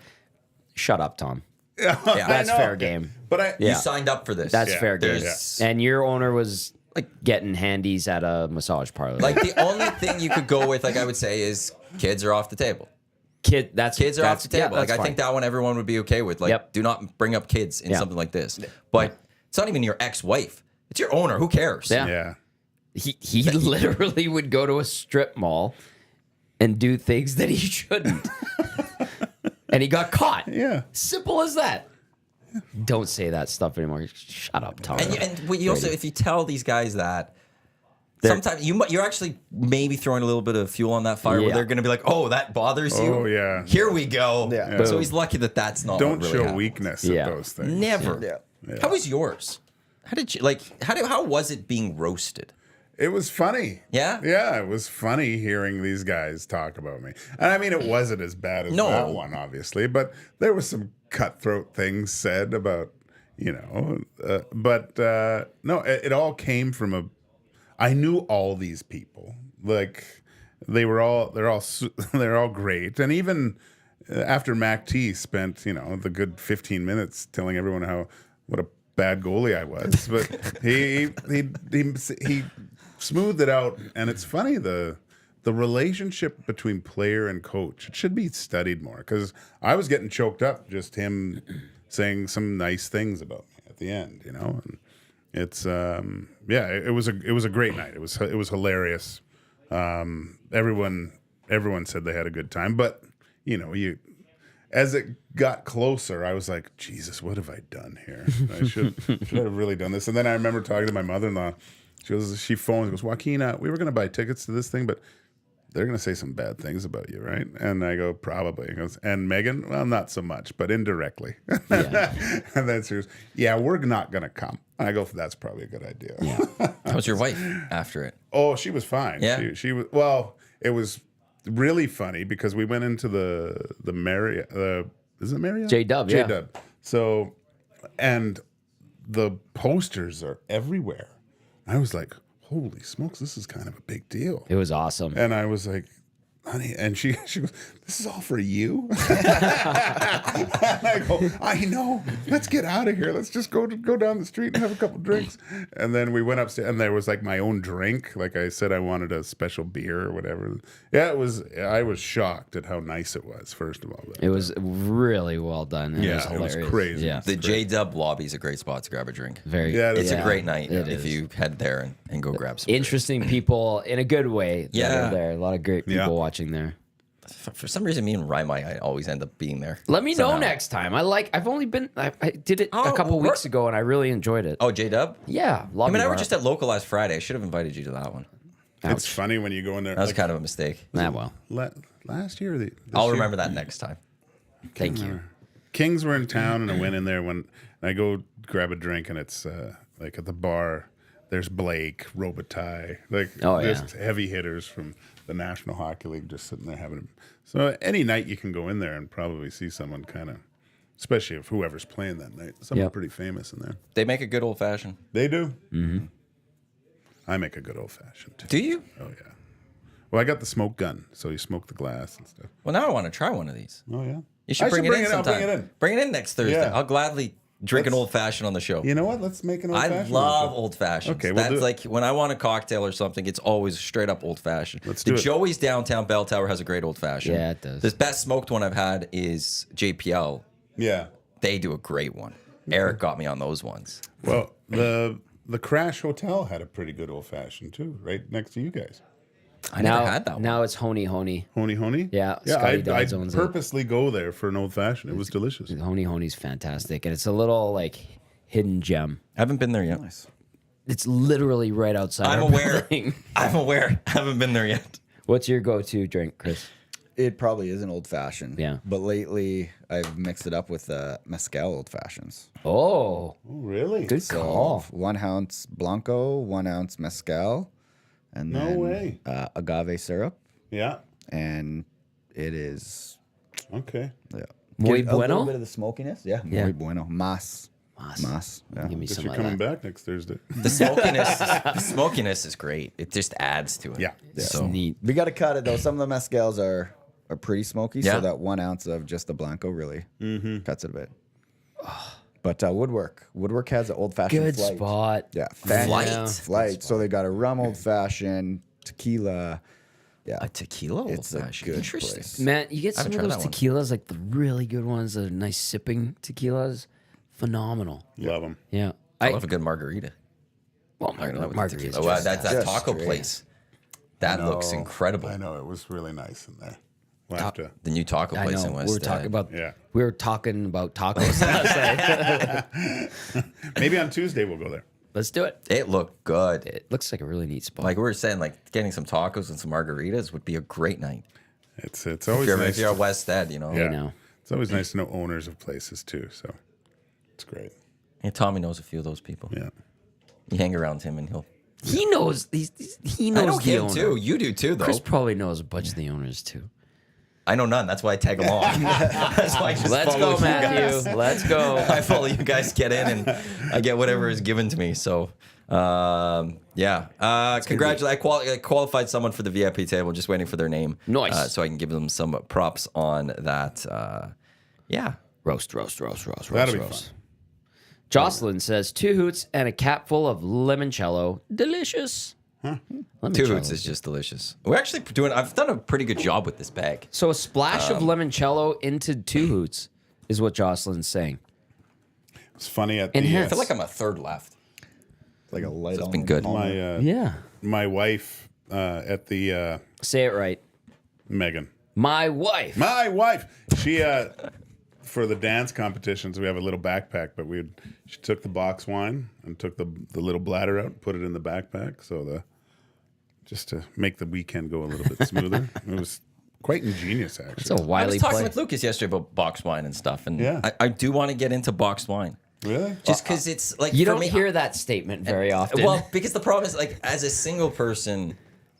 Shut up, Tom. Yeah. That's know. fair game. But You signed up for this. That's fair game. There's- And your owner was like getting handies at a massage parlor. Like, the only thing you could go with, like I would say, is kids are off the table. kids Kids are off the table. Like, I think that one everyone would be okay with. Like, do not bring up kids in something like this. But it's not even your ex-wife. It's your owner. Who cares? Yeah. yeah. He literally would go to a strip mall and do things that he shouldn't. And he got caught. Yeah. Simple as that. Don't say that stuff anymore. Shut up, Tom. And you also, if you tell these guys that, sometimes you're actually maybe throwing a little bit of fuel on that fire where Yeah. they're going to be like, oh, that bothers you? Oh, yeah. Here we go. Yeah. So he's lucky that that's not Don't what really show happened. weakness Yeah. at those things. Never. Yeah. How was yours? How did you, like, how was it being roasted? It was funny. Yeah? Yeah, it was funny hearing these guys talk about me. And I mean, it wasn't as bad as No. that one, obviously, but there was some cutthroat things said about, no, it all came from I knew all these people. Like, they're all great. And even after Mac T spent, the good 15 minutes telling everyone what a bad goalie I was, but he smoothed it out, and it's funny the relationship between player and coach. It should be studied more, because I was getting choked up just him saying some nice things about me at the end, And it's it was a great night. It was hilarious. Everyone everyone said they had a good time. But as it got closer, I was like, Jesus, what have I done here? I should have really done this. And then I remember talking to my mother-in-law. She phones and goes, Joaquin, we were going to buy tickets to this thing, but they're going to say some bad things about you, right? And I go, probably. He goes, and Megan? Well, not so much, but indirectly. Yeah. And then she goes, yeah, we're not going to come. And I go, that's probably a good idea. Yeah. How was your wife after it? Oh, she was fine. Yeah. She was, well, it was really funny because we went into the Marriott, is it Marriott? J-Dub, yeah. J-Dub. So, and the posters are everywhere. I was like, holy smokes, this is kind of a big deal. It was awesome. And I was like, honey, and she goes, this is all for you? And I go, I know. Let's get out of here. Let's just go down the street and have a couple drinks. And then we went upstairs, and there was like my own drink. Like I said, I wanted a special beer or whatever. Yeah, I was shocked at how nice it was, first of all. It was really well done. It was hilarious. It was crazy. Yeah. The J-Dub lobby is a great spot to grab a drink. It's a great night it if is. you head there and go grab some. Interesting people in a good way. That Yeah. are there. A lot of great people watching there. For some reason, me and Raimai, I always end up being there. Let me know next time. I've only been. I did it a couple weeks ago, and I really enjoyed it. Oh, J-Dub? Yeah, I mean, I were just at Local last Friday. I should have invited you to that one. It's funny when you go in there. That was kind of a mistake. well, last year. This I'll year? remember that next time. thank you. Kings were in town, and I went in there and I go grab a drink, and it's like at the bar. There's Blake, Robitaille, just heavy hitters from the National Hockey League just sitting there having. So any night you can go in there and probably see someone kind of, especially if whoever's playing that night, someone pretty famous in there. They make a good old fashioned. They do. Mm-hmm. I make a good old fashioned too. Do you? Oh yeah. Well, I got the smoke gun, so you smoke the glass and stuff. Well, now I want to try one of these. Oh yeah. You should bring it in sometime. Bring it in. Bring it in next Thursday. Yeah. I'll gladly drink an old fashioned on the show. You know what? Let's make an old fashioned. I love old fashions. Okay, we'll that's do it. like when I want a cocktail or something, it's always straight up old fashioned. Let's the do it. Joey's downtown Bell Tower has a great old fashioned. Yeah, it does. The best smoked one I've had is JPL. Yeah. They do a great one. Eric got me on those ones. Well, the Crash Hotel had a pretty good old fashioned too, right next to you guys. I never had that one. Now it's Honey. Honey? Yeah, Yeah, Scotty I Dodds owns it. purposely go there for an old fashioned. It was delicious. Honey's fantastic, and it's a little like hidden gem. I haven't been there yet. Nice. It's literally right outside. I'm our aware. building. I'm aware. I haven't been there yet. What's your go-to drink, Chris? It probably is an old fashioned. Yeah. But lately, I've mixed it up with mezcal old fashions. Oh, Oh, really? good So call. 1 ounce Blanco, 1 ounce mezcal, and No then way. agave syrup. Yeah. And it is, Okay. yeah. Muy Get a bueno? little bit of the smokiness. Yeah. Yeah. Muy bueno. Mas. Yeah. Give me Guess some you're of coming that. back next Thursday. The smokiness is great. It just adds to it. Yeah. It's So neat. We got to cut it though. Some of the mezcals are pretty smoky, Yeah. so that 1 ounce of just the Blanco really cuts it a bit. But Woodwork has an old fashioned Good flight. spot. Yeah, Flight? flight. So they got a rum old fashioned, tequila. Yeah, a tequila old it's a fashioned. good Interesting. place. Man, you get I some haven't of tried those that one. tequilas, like the really good ones, the nice sipping tequilas. Phenomenal. Love them. Yeah. I love a good margarita. well, I don't know what the margaritas. tequila- Oh, that's that just taco straight. place. That looks incredible. I know. It was really nice in there. We'll have to. The new taco I place in know. West. We were talking about tacos last night. Maybe on Tuesday we'll go there. Let's do it. It looked good. It looks like a really neat spot. Like we were saying, like getting some tacos and some margaritas would be a great night. It's If always you're, nice. if you're at West Ed, you know. Yeah. know. It's always nice to know owners of places too. So it's great. And Tommy knows a few of those people. Yeah. You hang around him and he'll. he knows. He knows I know the him owner. too. You do too, though. Chris probably knows a bunch of the owners too. I know none. That's why I tag along. That's why I just Let's follow go, you guys. Matthew. Let's go. I follow you guys, get in, and I get whatever is given to me. So, yeah. Congratulations. I qualified someone for the VIP table, just waiting for their name. Nice. So I can give them some props on that. Yeah. Roast. That'll be fun. Jocelyn says 2 hoots and a cap full of limoncello. Delicious. Limoncello. 2 Hoots is just delicious. We're actually doing, I've done a pretty good job with this bag. So a splash of limoncello into 2 hoots is what Jocelyn's saying. It's funny at And the. here- I feel like I'm a third left. Like a light. So it's been good. my Yeah. my wife at the Say it right. Megan. My wife. My wife. She for the dance competitions, we have a little backpack, but she took the box wine and took the little bladder out and put it in the backpack, just to make the weekend go a little bit smoother. It was quite ingenious, actually. It's a I wily was talking play. with Lucas yesterday about boxed wine and stuff, and Yeah. I do want to get into boxed wine. Really? Just because it's like You for don't me, hear that statement very often. Well, because the problem is like as a single person,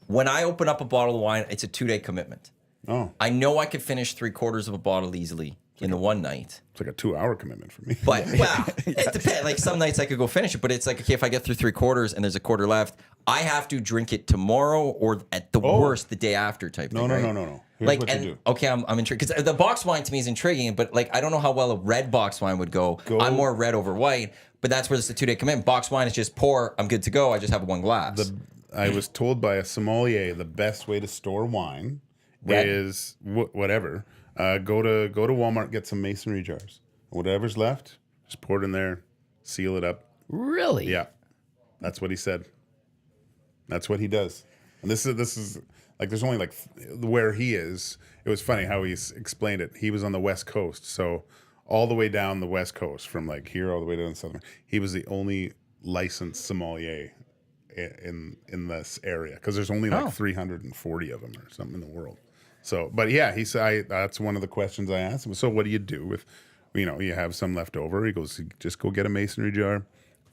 when I open up a bottle of wine, it's a 2-day commitment. Oh, I know I could finish 3/4 of a bottle easily in the one night. it's like a 2-hour commitment for me. But wow, it depends. Like some nights I could go finish it, but it's like okay, if I get through 3/4 and there's a quarter left, I have to drink it tomorrow or at the worst the day after type thing. No. Right? Here's Like what and you do. okay, I'm intrigued because the box wine to me is intriguing, but like I don't know how well a red box wine would go. I'm more red over white, but that's where it's a 2-day commitment. Box wine is just pour. I'm good to go. I just have one glass. I was told by a sommelier the best way to store wine Red. is whatever. Go to Walmart, get some masonry jars. Whatever's left, just pour it in there, seal it up. really? Yeah, that's what he said. That's what he does. And this is like there's only like where he is. It was funny how he explained it. He was on the West Coast, so all the way down the West Coast, from like here all the way down the southern. He was the only licensed sommelier in this area because there's only like 340 of them or something in the world. So, but yeah, he said that's one of the questions I asked him. So, what do you do with, you have some left over? He goes, just go get a masonry jar,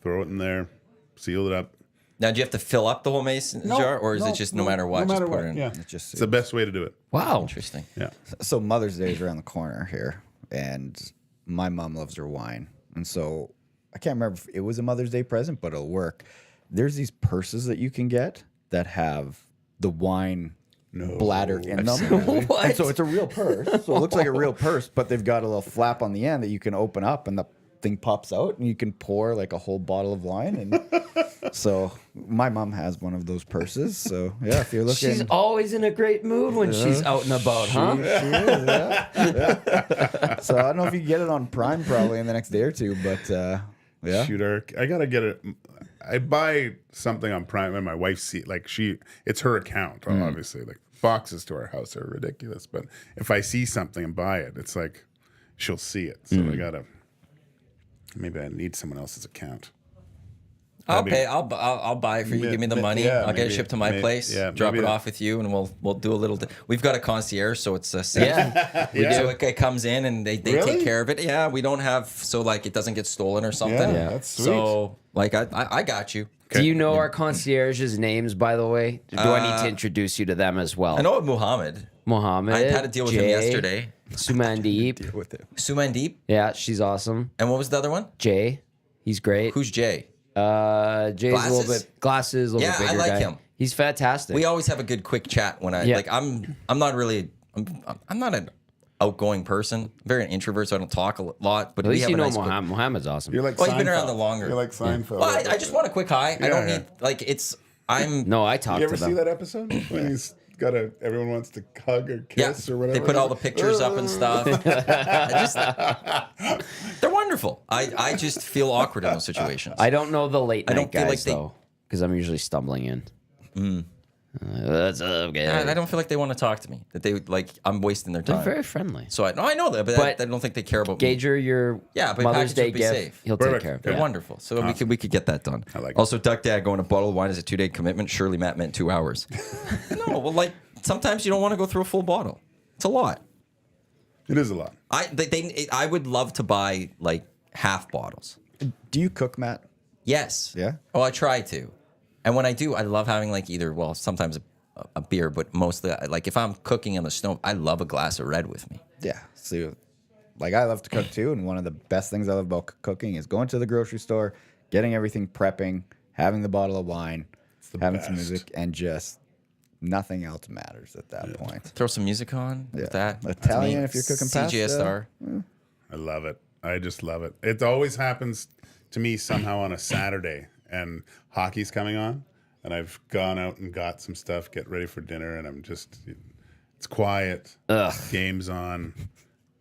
throw it in there, seal it up. Now, do you have to fill up the whole mason jar, or is it just no matter what, No just matter put what. it in? Yeah, just it's the best way to do it. Wow. Interesting. Yeah. So Mother's Day is around the corner here, and my mom loves her wine, and so I can't remember if it was a Mother's Day present, but it'll work. There's these purses that you can get that have the wine bladder in them. What? And so it's a real purse. So it looks like a real purse, but they've got a little flap on the end that you can open up, and the thing pops out, and you can pour like a whole bottle of wine. And so my mom has one of those purses. So yeah, if you're looking, She's always in a great mood when she's out and about, huh? She is, yeah. So I don't know if you can get it on Prime probably in the next day or two, but yeah. Shooter, I gotta get it. I buy something on Prime, and my wife it's her account. Obviously, like boxes to our house are ridiculous. But if I see something and buy it, it's like she'll see it. So maybe I need someone else's account. I'll pay. I'll buy it for you. Give me the money. Yeah, I'll get it maybe- shipped to my may- place. yeah, drop maybe it that- off with you, and we'll do a little. We've got a concierge, so it's a safe. Yeah. So it comes in and they Really? take care of it. Yeah, we don't have so like it doesn't get stolen or something. Yeah, that's sweet. So like I got you. Do you know our concierge's names, by the way? Do I need to introduce you to them as well? I know Muhammad. Mohammed. I had to deal with him yesterday. Sumandeep. With it. Sumandeep. Yeah, she's awesome. And what was the other one? Jay. He's great. Who's Jay? Jay's a little Glasses? bit glasses, a little Yeah, bit I bigger like guy. him. He's fantastic. We always have a good quick chat when Yeah. I'm not really I'm not an outgoing person. I'm very an introvert, so I don't talk a lot. But At we least have you a know nice quick- Mohammed. Mohammed's awesome. You're like Well, you've been around Seinfeld. the longer. You're like Seinfeld. Well, I just want a quick hi. I don't Yeah. need like it's. I'm No, I talked You to ever see them. that episode when he's got everyone wants to hug or kiss or whatever? They put all the pictures up and stuff. They're wonderful. I just feel awkward in those situations. I don't know the late I night don't feel guys like they- though, because I'm usually stumbling in. That's okay. I don't feel like they want to talk to me. That they like I'm wasting their They're time. very friendly. So I know that, but But I don't think they care about me. Gager, your Yeah, but Mother's package Day would be gift, safe. he'll Perfect. take care of They're it. wonderful. So we could get that done. I like it. Also, Duck Dad going a bottle of wine is a 2-day commitment. Surely Matt meant 2 hours. No, well, like sometimes you don't want to go through a full bottle. It's a lot. It is a lot. I would love to buy like half bottles. Do you cook, Matt? Yes. Yeah? Oh, I try to. And when I do, I love having like sometimes a beer, but mostly like if I'm cooking on the stove, I love a glass of red with me. Yeah. So, like, I love to cook too, and one of the best things I love about cooking is going to the grocery store, getting everything prepping, having the bottle of wine, having some best. music, and just nothing else matters at that point. Throw some music on with that. That's Italian me. if you're cooking pasta. CGSR. I love it. I just love it. It always happens to me somehow on a Saturday, and hockey's coming on, and I've gone out and got some stuff, get ready for dinner, and it's quiet. Game's on.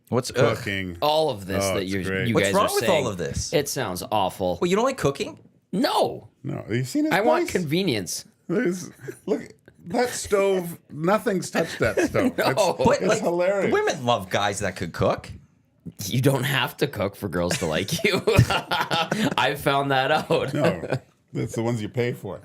What's Cooking. All of this Oh, that it's you great. you What's guys wrong are with saying. all of this? It sounds awful. Well, you don't like cooking? No, No, have you seen his I want place? convenience. Look, That stove, nothing's touched that stove. But It's hilarious. women love guys that could cook. You don't have to cook for girls to like you. I found that out. No, that's the ones you pay for.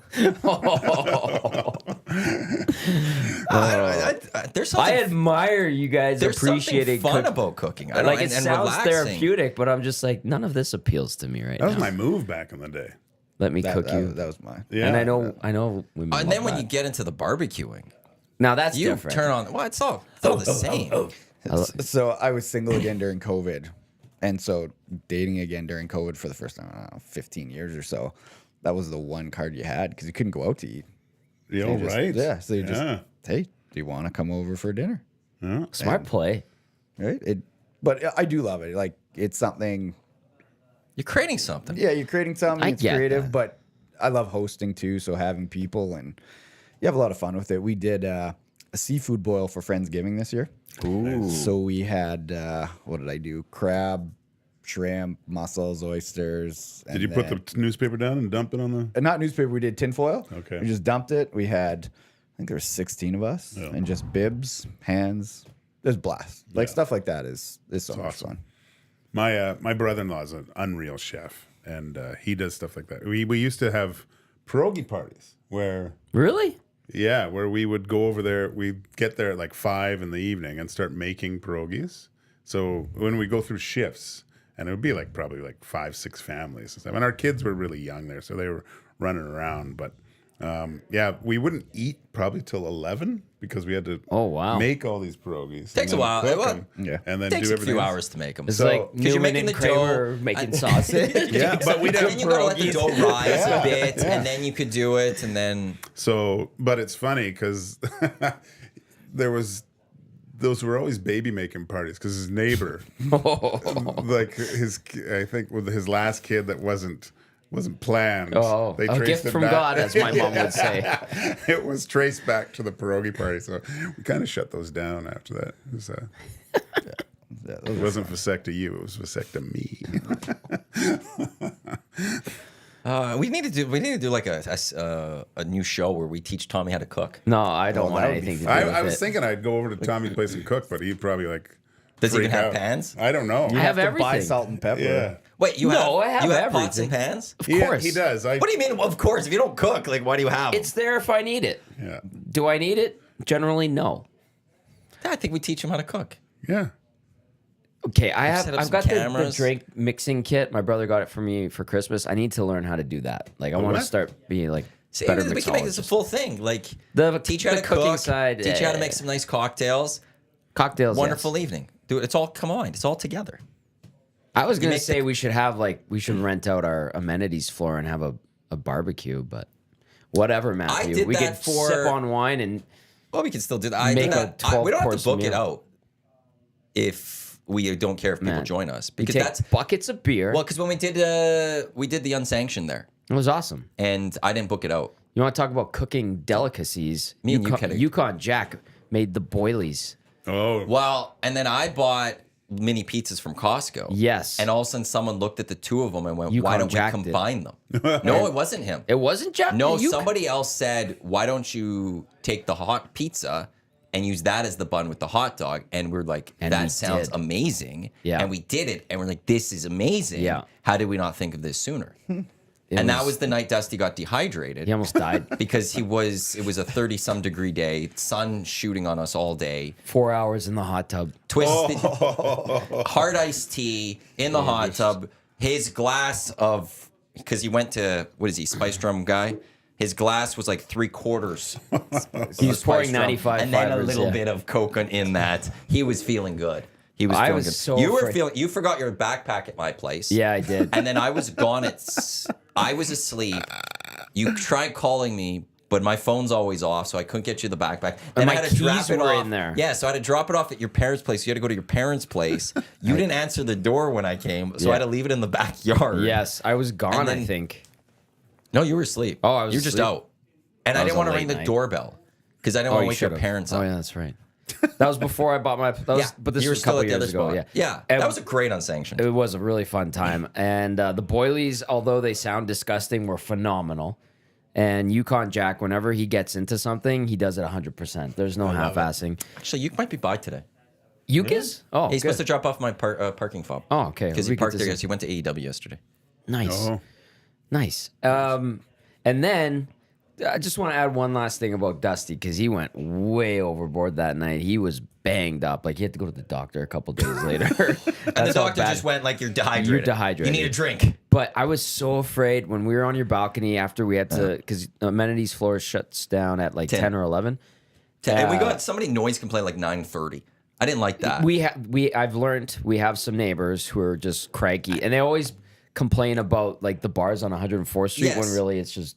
There's I something, admire you guys there's appreciating something fun cook- about cooking. Like it and sounds relaxing. therapeutic, but I'm just like, none of this appeals to me right That was now. my move back in the day. Let me That, cook that, you. that was mine. Yeah. And I know women And love then when that. you get into the barbecuing, Now that's you different. turn on. Well, it's all the same. So I was single again during COVID, and so dating again during COVID for the first time, I don't know, 15 years or so. That was the one card you had because you couldn't go out to eat. Yeah, So you just- right. Yeah. So you just, Yeah. hey, do you want to come over for dinner? Yeah. Smart play. Right. But I do love it. Like it's something. You're creating something. Yeah, you're creating something. I It's get creative, that. but I love hosting too. So having people and you have a lot of fun with it. We did a seafood boil for Friendsgiving this year. Ooh. So we had what did I do? Crab, shrimp, mussels, oysters. Did you put the newspaper down and dump it on the? Not newspaper? We did tinfoil. Okay. We just dumped it. We had, I think there were 16 of us, Yeah. and just bibs, hands. It was blast. Like Yeah. stuff like that is so much awesome. fun. My brother-in-law is an unreal chef, and he does stuff like that. We used to have pierogi parties where Really? where we would go over there. We'd get there at like 5 in the evening and start making pierogies. So when we go through shifts, and it would be like probably like 5-6 families and stuff. And our kids were really young there, so they were running around. But we wouldn't eat probably till 11 because we had to Oh, wow. make all these pierogies. Takes and a while. then cook Well, 'em, yeah. and then Takes do a everything few else. hours to make them. It's So- like 'cause you're Newman making and the dough. Kramer making sausage. Yeah, but we'd And have then you gotta let the dough rise Yeah. a bit, Yeah. and then you could do it, and then So, but it's funny because those were always baby making parties because his neighbor, like I think with his last kid that wasn't planned. Oh, they a traced gift it from back. God, as my mom would say. It was traced back to the pierogi party, so we kind of shut those down after that. It, was, Yeah, it wasn't vasecta you; it was vasecta me. we need to do like a new show where we teach Tommy how to cook. No, I don't want that would be anything to do with I was it. thinking I'd go over to Tommy's place and cook, but he'd probably like. Does he even freak have out. pans? I don't know. I have to buy everything. salt and pepper. Yeah. Wait, you No, I have you have pots and everything. pans? Of Yeah, course. he does. What do you mean? Well, of course. If you don't cook, like, why do you have them? It's there if I need it. Yeah. Do I need it? Generally, no. I think we teach him how to cook. Yeah. Okay, set up I've some got the cameras. drink mixing kit. My brother got it for me for Christmas. I need to learn how to do that. Like, I want to what? start being like See, better we can make this a mixologist. full thing. Like, The- teach you how the to cooking cook, side, teach you how to yeah. make some nice cocktails. Cocktails. Wonderful yes. evening. Dude, it's all combined. It's all together. I was gonna make say the- we should have we should rent out our amenities floor and have a barbecue, but whatever, Matthew. did We could that for- sip on wine and Well, we can still do that. I Make did a that. We don't have to 12-course book it meal. out if we don't care if people Man, join us. we Because take that's buckets of beer. well, because when we did the Unsanctioned there, It was awesome. and I didn't book it out. You want to talk about cooking delicacies? Me and you kinda- Yukon Jack made the boilies. Oh. Well, and then I bought mini pizzas from Costco. Yes. And all of a sudden, someone looked at the two of them and went, Yukon "Why don't Jack we did. combine them?" No, it wasn't him. It wasn't Jack. No, you- somebody else said, "Why don't you take the hot pizza and use that as the bun with the hot dog?" And we're like, And we "That sounds did. amazing." Yeah. And we did it, and we're like, "This is amazing." Yeah. How did we not think of this sooner? It And that was the night Dusty got dehydrated. He almost died. Because it was a 30-some degree day, sun shooting on us all day. 4 hours in the hot tub. Twisted hard iced tea in the hot tub. His glass of, because he went to, what is he, Spice Drum guy? His glass was like 3/4. He was pouring 95 and then a fibers, little yeah. bit of coconut in that. He was feeling good. He was I feeling was good. so you were afraid. feeling. You forgot your backpack at my place. Yeah, I did. And then I was gone I was asleep. You tried calling me, but my phone's always off, so I couldn't get you the backpack. Then my I had to drop keys it were off. in there. Yeah, so I had to drop it off at your parents' place. You had to go to your parents' place. You didn't answer the door when I came, so I had to leave it in the backyard. Yes, I was gone, And then- I think. No, you were asleep. Oh, I was You're just asleep. out. And I was didn't a want to late ring the night. doorbell because I didn't want to you wake your should've. parents up. Oh, yeah, that's right. That was before I bought my. That was, Yeah, but this you were was a still couple at the other years ago. spot. Yeah, that And was a great Unsanctioned. It was a really fun time, and the boilies, although they sound disgusting, were phenomenal. And Yukon Jack, whenever he gets into something, he does it 100%. There's no half-assing. Actually, you might be by today. Yuke is? Oh, He's good. supposed to drop off my parking fob. Oh, okay. Because We he get parked to there see- because he went to AEW yesterday. Nice. Oh, Nice. And then I just want to add one last thing about Dusty because he went way overboard that night. He was banged up. Like he had to go to the doctor a couple days later. And the doctor just went like, you're dehydrated. You're dehydrated. You need a drink. But I was so afraid when we were on your balcony after we had to, because amenities floor shuts down at like 10 or 11. And we got somebody noise complaint like 9:30. I didn't like that. I've learned we have some neighbors who are just cranky, and they always complain about like the bars on 104th Street Yes. when really it's just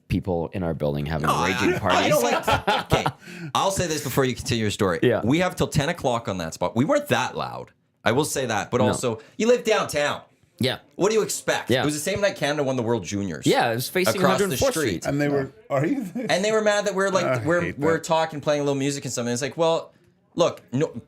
people in our building having No, raging I parties. don't like that. Okay, I'll say this before you continue your story. Yeah. We have till 10 o'clock on that spot. We weren't that loud. I will say that. But also, you live downtown. Yeah. What do you expect? Yeah. It was the same night Canada won the World Juniors. Yeah, it was facing Across the 104th street. Street. and they were. Are you? And they were mad that we're like I hate we're that. talking, playing a little music and something. It's like, well, look,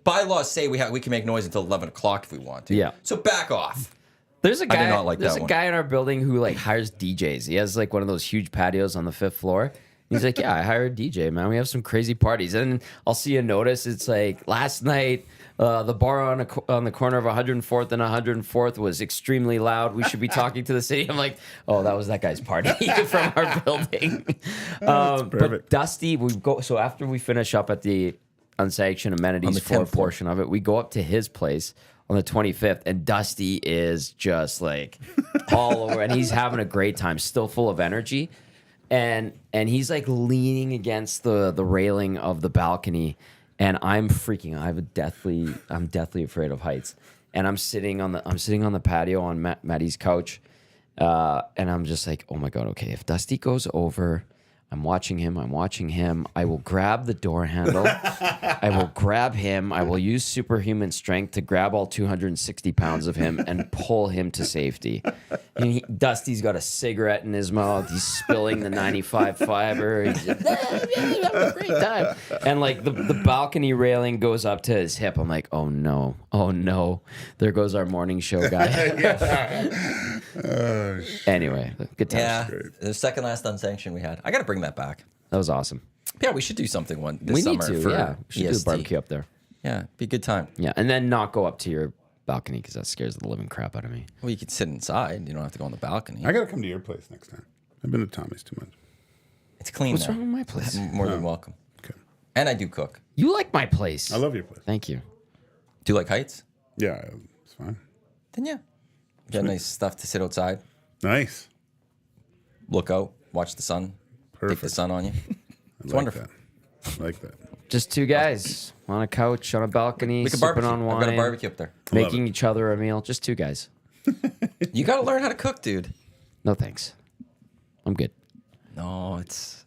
bylaws say we can make noise until 11 o'clock if we want to. Yeah. So back off. There's a guy. did not like there's that a one. guy in our building who like hires DJs. He has like one of those huge patios on the 5th floor. He's like, yeah, I hired a DJ, man. We have some crazy parties. And I'll see a notice. It's like last night, the bar on the corner of 104th and 104th was extremely loud. We should be talking to the city. I'm like, oh, that was that guy's party from our building. But perfect. Dusty, we go. So after we finish up at the unsanctioned amenities the floor 10th floor. portion of it, we go up to his place on the 25th, and Dusty is just like all over, and he's having a great time, still full of energy. And he's like leaning against the railing of the balcony, and I'm freaking out. I'm deathly afraid of heights. And I'm sitting on the patio on Maddie's couch, and I'm just like, oh my god, okay, if Dusty goes over, I'm watching him. I will grab the door handle. I will grab him. I will use superhuman strength to grab all 260 pounds of him and pull him to safety. And Dusty's got a cigarette in his mouth. He's spilling the 95 fiber. He's just, having a great time. And like the balcony railing goes up to his hip. I'm like, oh no. There goes our morning show guy. Anyway, good times. Yeah. The second last unsanctioned we had. I got to bring that back. That was awesome. Yeah, we should do something this We summer need to, for yeah. We should do a EST. barbecue up there. Yeah, be a good time. Yeah, and then not go up to your balcony because that scares the living crap out of me. Well, you could sit inside. You don't have to go on the balcony. I gotta come to your place next time. I've been to Tommy's too much. It's clean What's there. wrong with my place? More than welcome. Okay. And I do cook. You like my place. I love your place. Thank you. Do you like heights? Yeah, it's fine. Then yeah. Got nice stuff to sit outside, Nice. look out, watch the sun, take the Perfect. sun on you. It's I like wonderful. That. I like that. Just two guys on a couch, on a balcony, We could sipping barbecue. on I've got a wine, barbecue up there. making each other a meal. Just two guys. You got to learn how to cook, dude. No thanks. I'm good. No, it's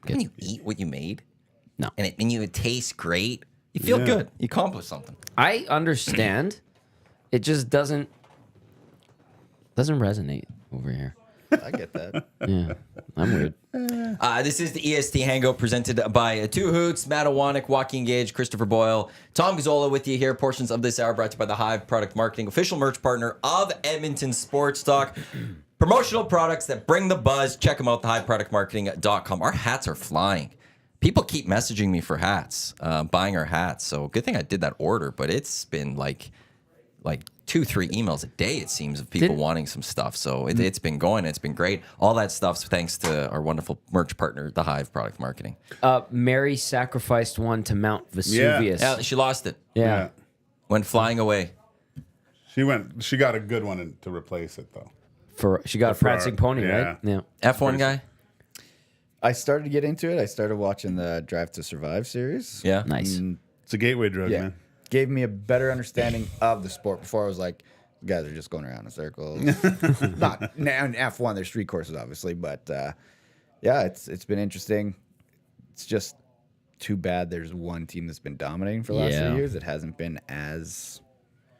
Good. when you eat what you made, No. and it tastes great. You feel Yeah. good. You accomplish something. I understand. It just doesn't resonate over here. I get that. Yeah, I'm weird. This is the EST Hangout presented by Two Hoots, Matt Iwanyk, Joaquin Gage, Christopher Boyle, Tom Gazzola with you here. Portions of this hour brought to you by the Hive Product Marketing, official merch partner of Edmonton Sports Talk. Promotional products that bring the buzz. Check them out, thehiveproductmarketing.com. Our hats are flying. People keep messaging me for hats, buying our hats. So good thing I did that order, but it's been like 2-3 emails a day, it seems, of people wanting some stuff. So it's been going. It's been great. All that stuff's thanks to our wonderful merch partner, the Hive Product Marketing. Mary sacrificed one to Mount Vesuvius. Yeah, she lost it. Yeah. Went flying away. She got a good one to replace it though. She got a For prancing our- pony, yeah. right? Yeah. F1 guy? I started to get into it. I started watching the Drive to Survive series. Yeah. Nice. It's a gateway drug, Yeah. man. Gave me a better understanding of the sport. Before I was like, you guys are just going around in circles. Not now in F1, there's 3 courses, obviously, but yeah, it's been interesting. It's just too bad there's one team that's been dominating for the last Yeah. 3 years. It hasn't been as,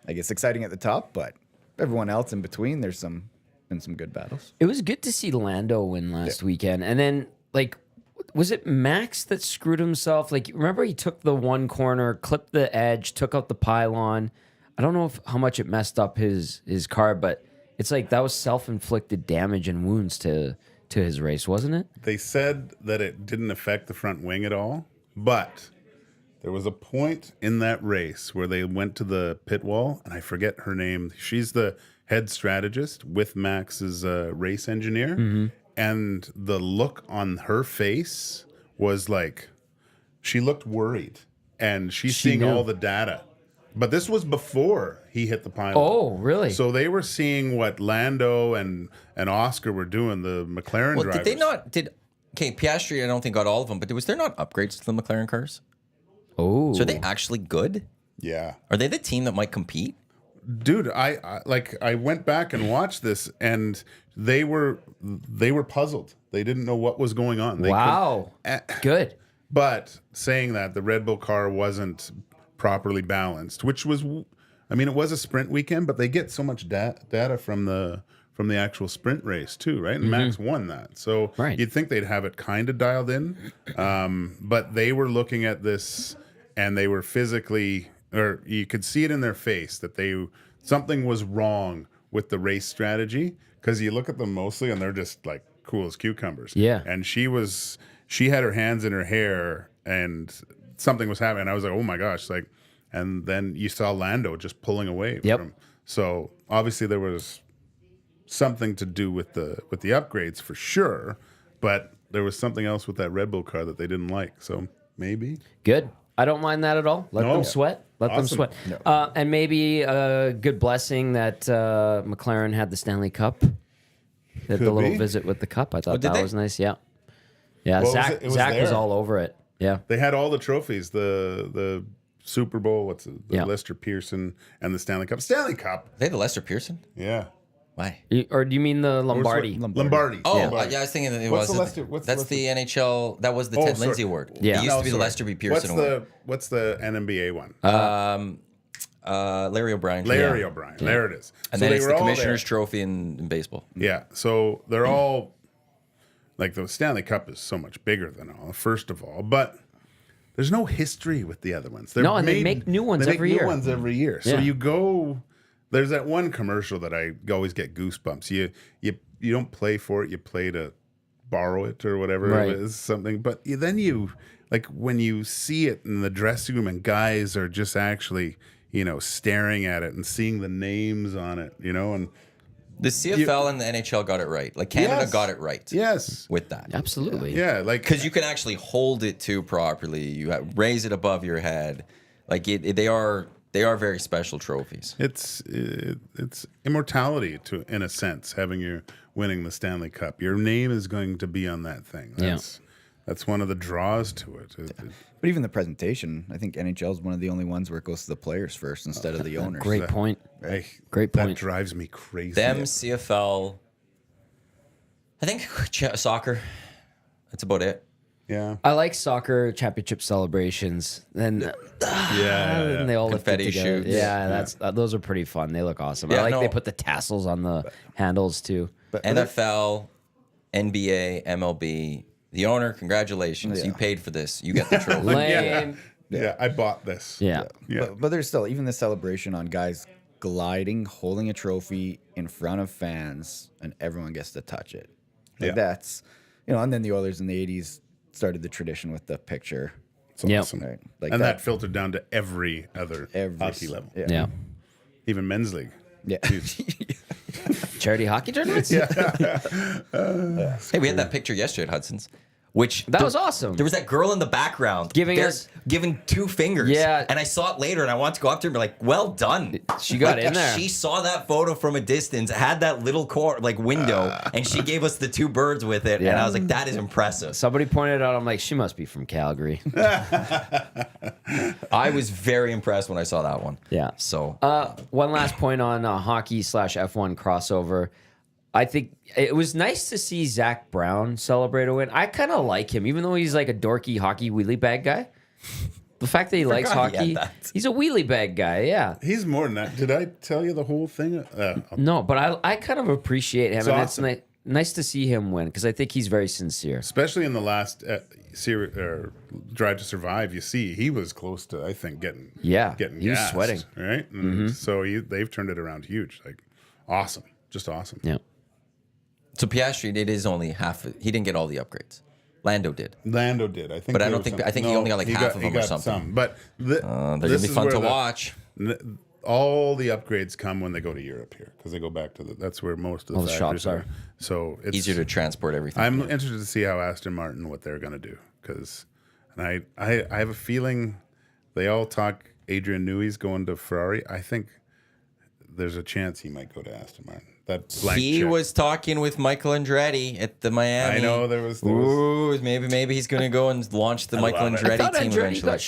I guess, exciting at the top, but everyone else in between, there's been some good battles. It was good to see Lando win last weekend. And then, like, was it Max that screwed himself? Like, remember he took the one corner, clipped the edge, took out the pylon. I don't know how much it messed up his car, but it's like that was self-inflicted damage and wounds to to his race, wasn't it? They said that it didn't affect the front wing at all, but there was a point in that race where they went to the pit wall, and I forget her name. She's the head strategist with Max's race engineer, and the look on her face was like she looked worried, and she's seeing knew. all the data. But this was before he hit the pylon. Oh, really? So they were seeing what Lando and Oscar were doing, the McLaren Well, drivers. did they not? Okay, Piastri, I don't think got all of them, but was there not upgrades to the McLaren cars? Oh. So are they actually good? Yeah. Are they the team that might compete? Dude, I went back and watched this, and they were puzzled. They didn't know what was going on. Wow. Good. But saying that, the Red Bull car wasn't properly balanced, which was, I mean, it was a sprint weekend, but they get so much data from the actual sprint race too, right? And Max won that, so Right. you'd think they'd have it kind of dialed in, but they were looking at this, and they were physically, or you could see it in their face that something was wrong with the race strategy, because you look at them mostly and they're just like cool as cucumbers. Yeah. And she had her hands in her hair, and something was happening. I was like, oh my gosh, like, and then you saw Lando just pulling away Yep. from. So obviously there was something to do with the upgrades for sure, but there was something else with that Red Bull car that they didn't like. So maybe. Good. I don't mind that at all. Let No. them sweat. Let them Awesome. sweat. And maybe a good blessing that McLaren had the Stanley Cup. They had the Could little be. visit with the cup. I thought did that they? was nice. Yeah. Yeah. Well, Zach it was was there. all over it. Yeah. They had all the trophies, the Super Bowl, the Yeah. Lester Pearson, and the Stanley Cup. Stanley Cup. They had the Lester Pearson. Yeah. Why? Or do you mean the Lombardi? Lombardi. Oh, Lombardi. yeah, I was thinking that it What's was. the Lester- what's the that's Lester- the NHL. That was the Oh, Ted sorry. Lindsay Award. Yeah. It used to be the sorry. Lester B. Pearson Award. What's the NBA one? Larry O'Brien. Larry O'Brien. There it is. And So then they it's were the all Commissioner's there. Trophy in baseball. Yeah. So they're all like, the Stanley Cup is so much bigger than all, first of all, but there's no history with the other ones. No, and they make new ones they make every new year. ones every year. So Yeah. you go. There's that one commercial that I always get goosebumps. You don't play for it. You play to borrow it or whatever Right. it is, something. But then you, like, when you see it in the dressing room and guys are just actually, staring at it and seeing the names on it, and The CFL and the NHL got it right. Like Canada Yes. got it right. yes, With that. Absolutely. yeah, like Because you can actually hold it too properly. You raise it above your head. Like they are very special trophies. it's immortality in a sense, winning the Stanley Cup. Your name is going to be on that thing. That's one of the draws to it. But even the presentation, I think NHL is one of the only ones where it goes to the players first instead of the owners. Great point. Great That point. drives me crazy. Them, CFL, I think soccer. That's about it. Yeah. I like soccer championship celebrations. Then and they all lift it Confetti together. shoots. Yeah, those are pretty fun. They look awesome. I Yeah, like no. they put the tassels on the handles too. NFL, NBA, MLB. The owner, congratulations. Yeah. You paid for this. You get the trophy. Lame. Yeah, I bought this. Yeah. Yeah. But there's still even the celebration on guys gliding, holding a trophy in front of fans, and everyone gets to touch it. Like Yeah. that's and then the Oilers in the '80s started the tradition with the picture. It's Yep. awesome. Right. Like And that filtered down to every other hockey level. Yeah. Yeah. Even men's league. Yeah. Charity hockey tournaments? Hey, we had that picture yesterday at Hudson's, which That was awesome. There was that girl in the background Giving two fingers. Yeah. And I saw it later, and I wanted to go up to her and be like, "Well done." She got in there. She saw that photo from a distance, had that little window, and she gave us the two birds with it. And Yeah. I was like, "That is impressive." Somebody pointed out, I'm like, she must be from Calgary. I was very impressed when I saw that one. Yeah. So One last point on hockey/F1 crossover. I think it was nice to see Zach Brown celebrate a win. I kind of like him, even though he's like a dorky hockey wheelie bag guy. The fact that he likes forgot he had hockey, that. he's a wheelie bag guy, yeah. He's more than that. Did I tell you the whole thing? No, but I kind of appreciate him, It's and awesome. it's nice to see him win because I think he's very sincere. Especially in the last series or Drive to Survive, you see he was close to, I think, getting He was gassed, sweating. right? And so they've turned it around huge, like awesome, just awesome. Yeah. So Piastri, it is only half. He didn't get all the upgrades. Lando did. Lando did. I think. But I don't think. I think he only got like half of them or something. But They're gonna be fun to watch. All the upgrades come when they go to Europe here because they go back to that's where most of the factories shops are. So it's Easier to transport everything. I'm interested to see how Aston Martin what they're going to do because, and I have a feeling they all talk. Adrian Newey's going to Ferrari. I think there's a chance he might go to Aston Martin. That blank He check. was talking with Michael Andretti at the Miami. I know there was Ooh, maybe he's going to go and launch the Michael love it. I Andretti thought team Andretti eventually. got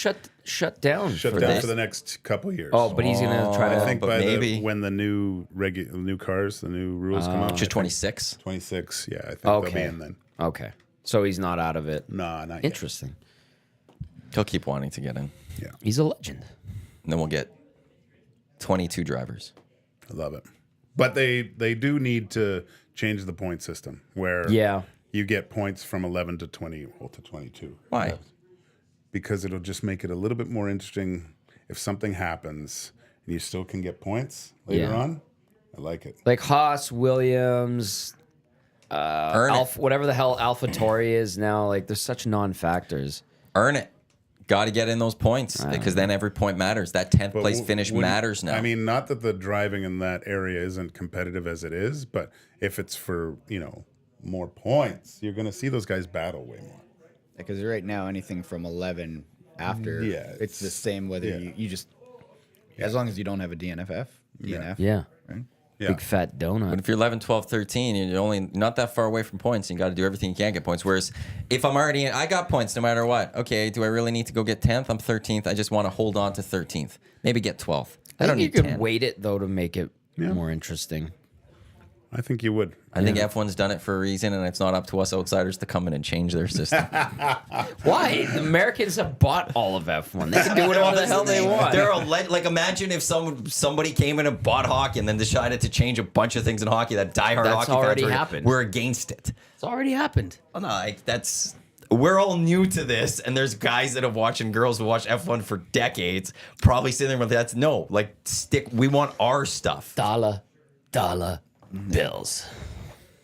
shut down. shut for down this. for the next couple years. Oh, but he's gonna try to. I think but by maybe. when the new new cars, the new rules come out, Which is 26. 26. Yeah, I think they'll be Okay. in then. Okay, so he's not out of it. Nah, not yet. Interesting. He'll keep wanting to get in. He's a legend. And then we'll get 22 drivers. I love it. But they do need to change the point system where Yeah. you get points from 11 to 20 well, to 22. Why? Because it'll just make it a little bit more interesting if something happens and you still can get points later Yeah. on. I like it. Like Haas, Williams, Earn it. whatever the hell AlphaTauri is now. Like, there's such non-factors. Earn it. Got to get in those points because then every point matters. That 10th But place finish wouldn't- matters now. I mean, not that the driving in that area isn't competitive as it is, but if it's for, more points, you're going to see those guys battle way more. Because right now, anything from 11 after, Yeah, it's the same whether you just, as long as you don't have a DNF. Yeah. Right? Yeah. Big fat donut. But if you're 11, 12, 13, you're only not that far away from points. And you got to do everything you can get points. Whereas if I'm already in, I got points no matter what. Okay, do I really need to go get 10th? I'm 13th. I just want to hold on to 13th. Maybe get 12th. I don't think need you could 10. weight it though to make it more interesting. I think you would. I think F1's done it for a reason, and it's not up to us outsiders to come in and change their system. Why? The Americans have bought all of F1. They can do whatever the hell they want. They're like imagine if somebody came in and bought hockey and then decided to change a bunch of things in hockey that diehard That's hockey already fans happened. were against it. It's already happened. Well, no, that's we're all new to this, and there's guys that have watched and girls who watch F1 for decades, probably sitting there with that's no like stick. We want our stuff. Dollar bills.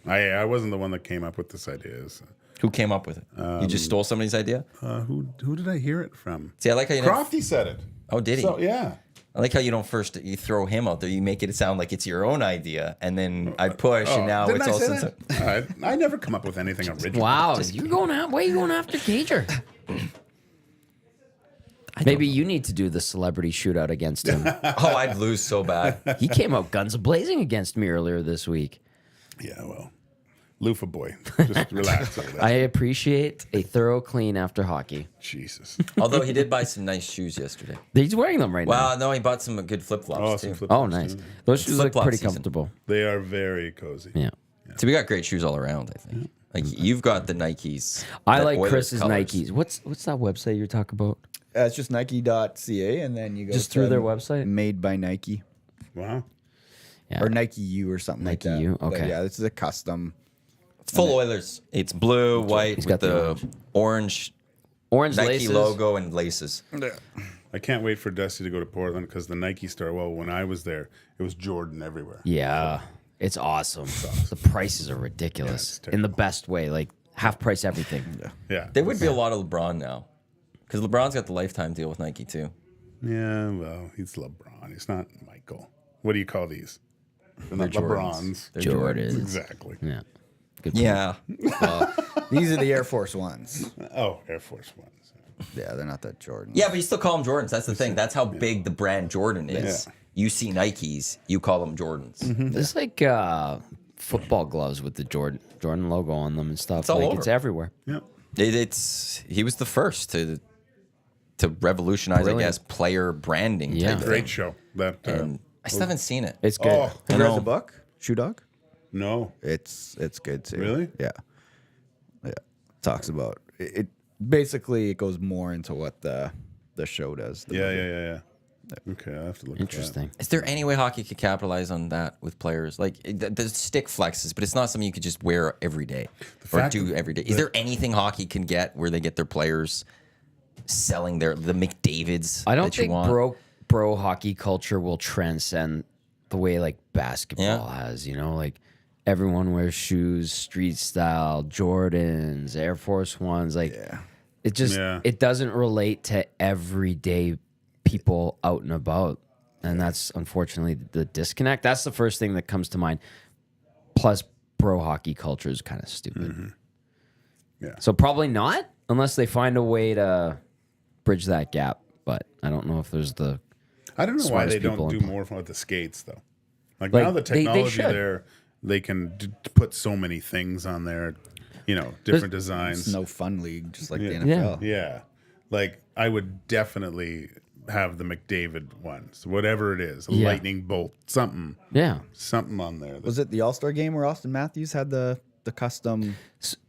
I wasn't the one that came up with this idea. So. Who came up with it? You just stole somebody's idea. Who did I hear it from? See, I like how you. Never, Crofty said it. oh, did he? So yeah. I like how you don't first you throw him out there. You make it sound like it's your own idea, and then I push, and now Didn't it's I all say sense. that? I never come up with anything original. Wow, you're going out. Why are you going after Gager? Maybe you need to do the celebrity shootout against him. Oh, I'd lose so bad. He came out guns blazing against me earlier this week. Yeah, well, loofah boy, just relax over there. I appreciate a thorough clean after hockey. Jesus. Although he did buy some nice shoes yesterday. He's wearing them right Well, no, he bought some good flip flops Oh, too. some flip now. Oh, flops, nice. too. Those shoes look Flip-flop pretty season. comfortable. They are very cozy. Yeah. So we got great shoes all around. I think. Like you've got the Nikes. I that like Oilers Chris's colors. Nikes. What's that website you're talking about? It's just Nike.ca, and then you go Just to through their website? Made by Nike Wow. Yeah. or Nike U or something Nike like that. U? But Okay. yeah, this is a custom. Full Oilers. It's blue, white He's with got the the orange Orange Nike laces. logo and laces. I can't wait for Dusty to go to Portland because the Nike store. Well, when I was there, it was Jordan everywhere. Yeah. It's awesome. The prices are ridiculous Yeah, it's in the best way. Like half price everything. Yeah. There would be a lot of LeBron now, because LeBron's got the lifetime deal with Nike too. Yeah. Well, he's LeBron. He's not Michael. What do you call these? They're not Jordans. LeBrons. They're Jordans. Exactly. Yeah. Good point. Yeah. These are the Air Force Ones. Oh, Air Force Ones. Yeah, they're not that Jordan. Yeah, but you still call them Jordans. That's the thing. That's how big the brand Jordan is. Yeah. You see Nikes, you call them Jordans. It's like football gloves with the Jordan logo on them and stuff. It's all like over. it's everywhere. Yeah. He was the first to revolutionize, Brilliant. I guess, player branding. Yeah. type Great thing. show. That. And I still haven't seen it. It's good. Oh, Have you know. read the book, Shoe Dog? no. It's good too. Really? Yeah. Yeah. Talks about it. Basically, it goes more into what the show does. the movie. Yeah. Okay, I have to look Interesting. Is there any way hockey could capitalize on that with players? Like the stick flexes, but it's not something you could just wear every day or fact do every day. Is there anything hockey can get where they get their players selling the McDavids? I don't that you think want? pro hockey culture will transcend the way like basketball has. You know, like everyone wears shoes, street style, Jordans, Air Force Ones. Like, it just it doesn't relate to everyday people out and about, and that's unfortunately the disconnect. That's the first thing that comes to mind. Plus, pro hockey culture is kind of stupid. Yeah. So probably not, unless they find a way to bridge that gap. But I don't know if there's the. I don't know why smartest they don't people do in more with the skates though. Like Like, now the they technology should. there, they can put so many things on there. You know, different designs. It's no fun league, just like the Yeah. NFL. Yeah. Like I would definitely have the McDavid ones, whatever it is, a lightning bolt, something on there. Was it the All-Star game where Austin Matthews had the custom?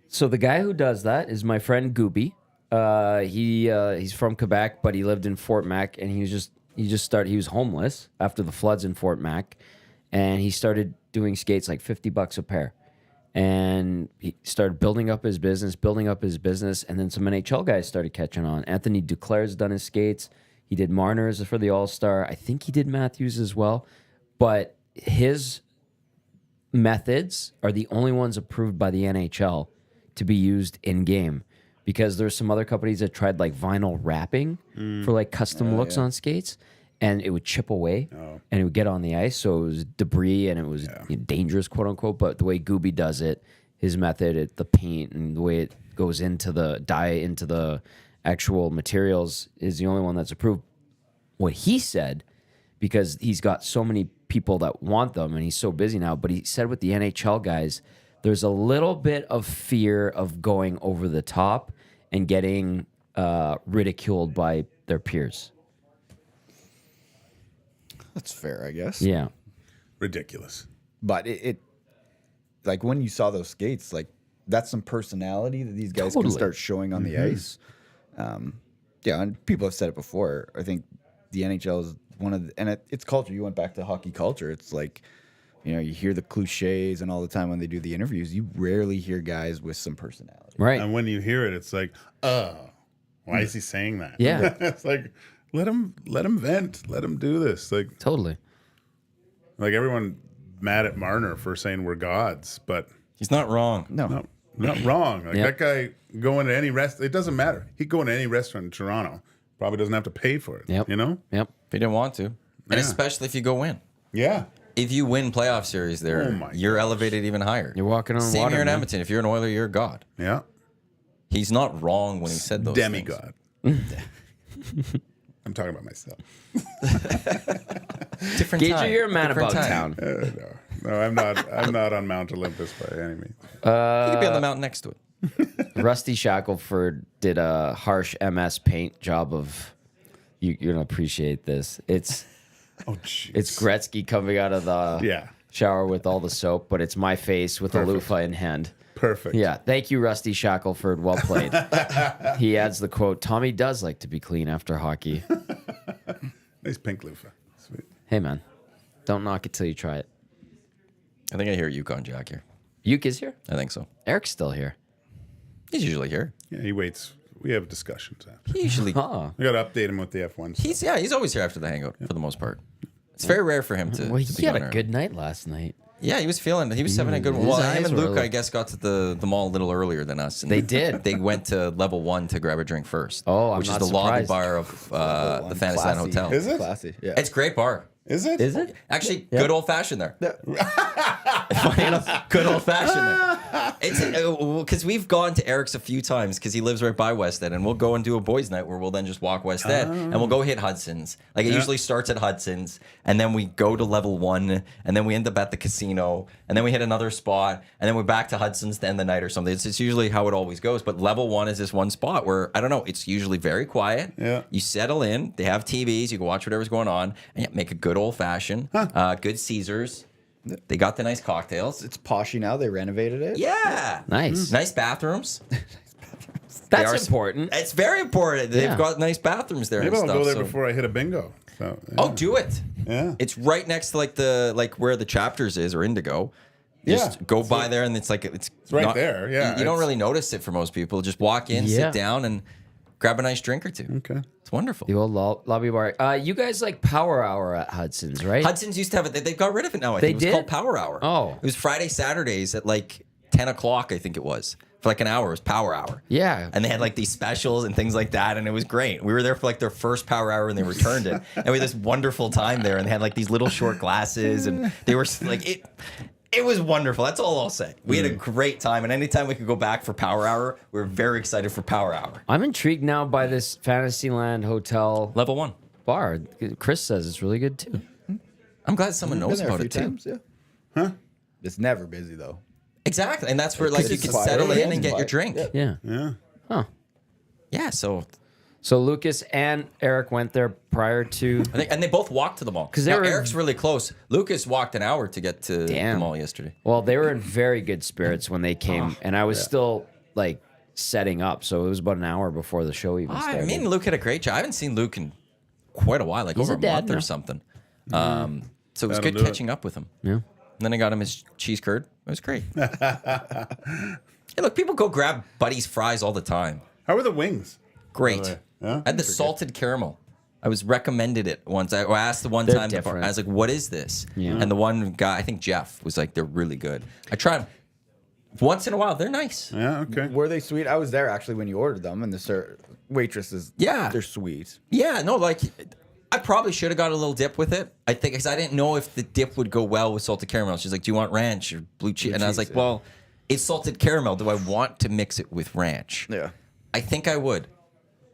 So the guy who does that is my friend Gooby. He's from Quebec, but he lived in Fort Mac, and he was homeless after the floods in Fort Mac, and he started doing skates like $50 a pair, and he started building up his business, and then some NHL guys started catching on. Anthony Duclair's done his skates. He did Marner's for the All-Star. I think he did Matthews as well, but his methods are the only ones approved by the NHL to be used in game, because there's some other companies that tried like vinyl wrapping for like custom looks on skates, and it would chip away and it would get on the ice, so it was debris and it was dangerous, quote unquote. But the way Gooby does it, his method, the paint and the way it goes into the dye into the actual materials, is the only one that's approved. What he said, because he's got so many people that want them and he's so busy now, but he said with the NHL guys, there's a little bit of fear of going over the top and getting ridiculed by their peers. That's fair, I guess. Yeah. ridiculous. But it like when you saw those skates, like that's some personality that these guys can Totally. start showing on the ice. Yeah, and people have said it before. I think the NHL is one of the, and it's culture. You went back to hockey culture. It's like, you know, you hear the cliches and all the time when they do the interviews, you rarely hear guys with some personality. Right. And when you hear it, it's like, why is he saying that? Yeah. It's like, let him vent. Let him do this. Like Totally. everyone mad at Marner for saying we're gods, but He's not wrong. No. not wrong. Like Yep. that guy going to any it doesn't matter. He go into any restaurant in Toronto, probably doesn't have to pay for it. Yep. You know? Yep. If you didn't want to. And Yeah. especially if you go win. Yeah. If you win playoff series there, Oh my you're elevated even higher. You're walking on Same water. here in man. Edmonton. If you're an Oiler, you're a god. Yeah. He's not wrong when he said those things. Demigod. I'm talking about myself. Different Gage, time. you're a man Different about time. town. No, I'm not. I'm not on Mount Olympus by any means. You could be on the mountain next to it. Rusty Shackelford did a harsh MS paint job of. You're gonna appreciate this. It's Oh, jeez. it's Gretzky coming out of the Yeah. shower with all the soap, but it's my face with a loofah in hand. Perfect. Yeah, thank you, Rusty Shackelford. Well played. He adds the quote: "Tommy does like to be clean after hockey." Nice pink loofah. Sweet. Hey man, don't knock it till you try it. I think I hear Yukon Jack here. Uke is here. I think so. Eric's still here. He's usually here. Yeah, he waits. We have discussions after. He usually. Huh. We got to update him with the F1 stuff. He's always here after the hangout for the most part. It's very rare for him to. Well, to he be had on a there. good night last night. Yeah, he was having a good one. His Well, eyes him and were Luke, like- I guess, got to the mall a little earlier than us. And They did. They went to level 1 to grab a drink first. Oh, I'm which not is the lobby surprised. bar of the Fantasy Land Classy. Hotel. Is it? Classy. Yeah. It's a great bar. Is it? Is it? Actually, good old fashioned there. Funny enough, good old fashioned there. It's because we've gone to Eric's a few times because he lives right by West End, and we'll go and do a boys' night where we'll then just walk West End and we'll go hit Hudson's. Like it usually starts at Hudson's, and then we go to level 1, and then we end up at the casino, and then we hit another spot, and then we're back to Hudson's to end the night or something. It's usually how it always goes. But level 1 is this one spot where I don't know. It's usually very quiet. Yeah. You settle in. They have TVs. You can watch whatever's going on, and make a good old fashioned, good Caesars. They got the nice cocktails. It's poshy now. They renovated it. Yeah. Nice. Nice bathrooms. That's are- important. It's very important. They've Yeah. got nice bathrooms there Maybe and I'll stuff. go there so- before I hit a bingo. So, yeah. Oh, do it. Yeah. It's right next to like where the Chapters is or Indigo. You Yeah. Just go by there and it's like it's right not- there, yeah. You don't It's- really notice it for most people. Just walk in, Yeah. sit down, and grab a nice drink or two. Okay. It's wonderful. The old lobby bar. You guys like Power Hour at Hudson's, right? Hudson's used to have it. They got rid of it now. I They think it was did? called Power Hour. Oh. It was Friday, Saturdays at like 10 o'clock, I think it was. For like an hour. It was Power Hour. Yeah. And they had like these specials and things like that. And it was great. We were there for like their first Power Hour and they returned it. And we had this wonderful time there. And they had like these little short glasses. And they were like, it was wonderful. That's all I'll say. We had a great time. And anytime we could go back for Power Hour, we were very excited for Power Hour. I'm intrigued now by this Fantasyland Hotel Level 1. bar. Chris says it's really good too. I'm glad someone Been knows there a about few it too. times, yeah. Huh? It's never busy though. Exactly. And that's where like you it's can quiet. settle Yeah, in and it's get your quiet. drink. Yeah. Yeah. Yeah. Yeah. So So Lucas and Eric went there prior to. I think, and they both walked to the mall. 'Cause they Now, were- Eric's really close. Lucas walked an hour to get to the Damn. mall yesterday. Well, they were in very good spirits when they came, and I was still like setting up, so it was about an hour before the show even started. I mean, Luke had a great job. I haven't seen Luke in quite a while, like He's over a a dad month or now. something. So it was That'll good do it. catching up with him. Yeah. And then I got him his cheese curd. It was great. Hey, look, people go grab Buddy's fries all the time. How are the wings? Great. way. Yeah? I had the salted caramel. I was recommended it once. I asked the one They're time before. different. I was like, "What is this?" Yeah. And the one guy, I think Jeff, was like, "They're really good." I try them once in a while. They're nice. Yeah. Okay. Were they sweet? I was there actually when you ordered them, and the waitresses. Yeah. they're sweet. Yeah, no, like I probably should have got a little dip with it. I think because I didn't know if the dip would go well with salted caramel. She's like, "Do you want ranch or blue cheese?" And I was cheese, like, yeah. "Well, it's salted caramel. Do I want to mix it with ranch?" Yeah. I think I would.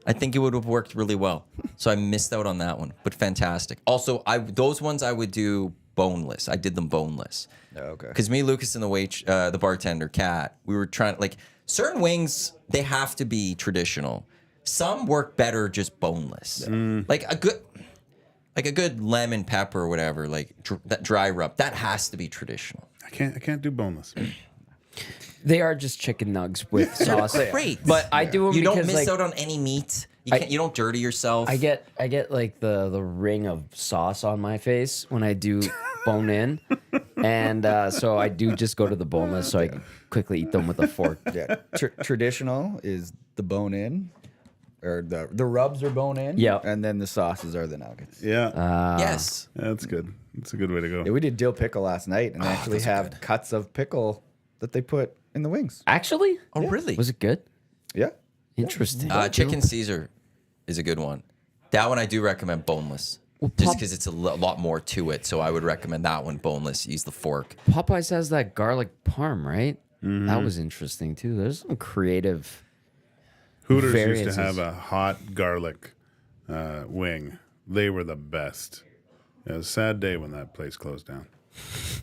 I think it would have worked really well. So I missed out on that one, but fantastic. Also, those ones I would do boneless. I did them boneless. Oh, okay. Because me, Lucas, and the bartender, Kat, we were trying like certain wings. They have to be traditional. Some work better just boneless. Like a good lemon pepper or whatever, like that dry rub. That has to be traditional. I can't do boneless. They are just chicken nugs with sauce. Great, But I do them You don't because miss like, out on any meat. You don't dirty yourself. I get like the ring of sauce on my face when I do bone in, and so I do just go to the boneless so I can quickly eat them with a fork. Yeah. Traditional is the bone in, or the rubs are bone in. Yep. And then the sauces are the nuggets. Yeah. yes. Yeah, that's good. That's a good way to go. Yeah, we did dill pickle last night, and they actually those are have good. cuts of pickle that they put in the wings. Actually, Oh, really? was it good? Yeah. Interesting. Chicken Caesar is a good one. That one I do recommend boneless. Just Pop- because it's a lot more to it. So I would recommend that one boneless. Use the fork. Popeyes has that garlic parm, right? That was interesting too. There's some creative. Hooters used variances. to have a hot garlic wing. They were the best. It was a sad day when that place closed down.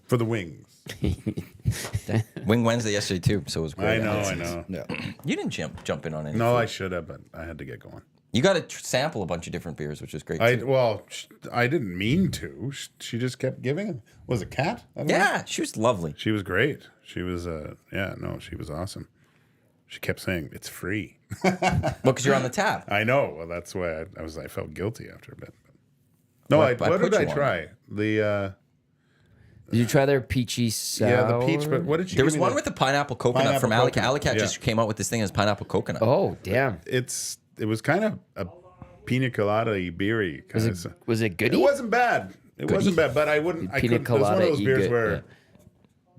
For the wings. Wing Wednesday yesterday too. So it was great. I know. Yeah. You didn't jump in on it. No, I should have, but I had to get going. You got to sample a bunch of different beers, which is great. I too. I didn't mean to. She just kept giving it. Was it Kat? I don't know. Yeah, she was lovely. She was great. She was she was awesome. She kept saying it's free. Well, because you're on the tab. I know. Well, that's why I felt guilty after a bit. No, Well, I what put did I you on try? The Did you try their peachy sour? yeah, the peach. But what did you? There give was me one the- with the pineapple coconut Pineapple from Alicat. coconut, Alicat yeah. just came out with this thing as pineapple coconut. Oh damn! It was kind of a pina colada beery. Was it It goody? wasn't bad. It wasn't bad, but I wouldn't. I Pina couldn't. It was one of those colada-y beers good, where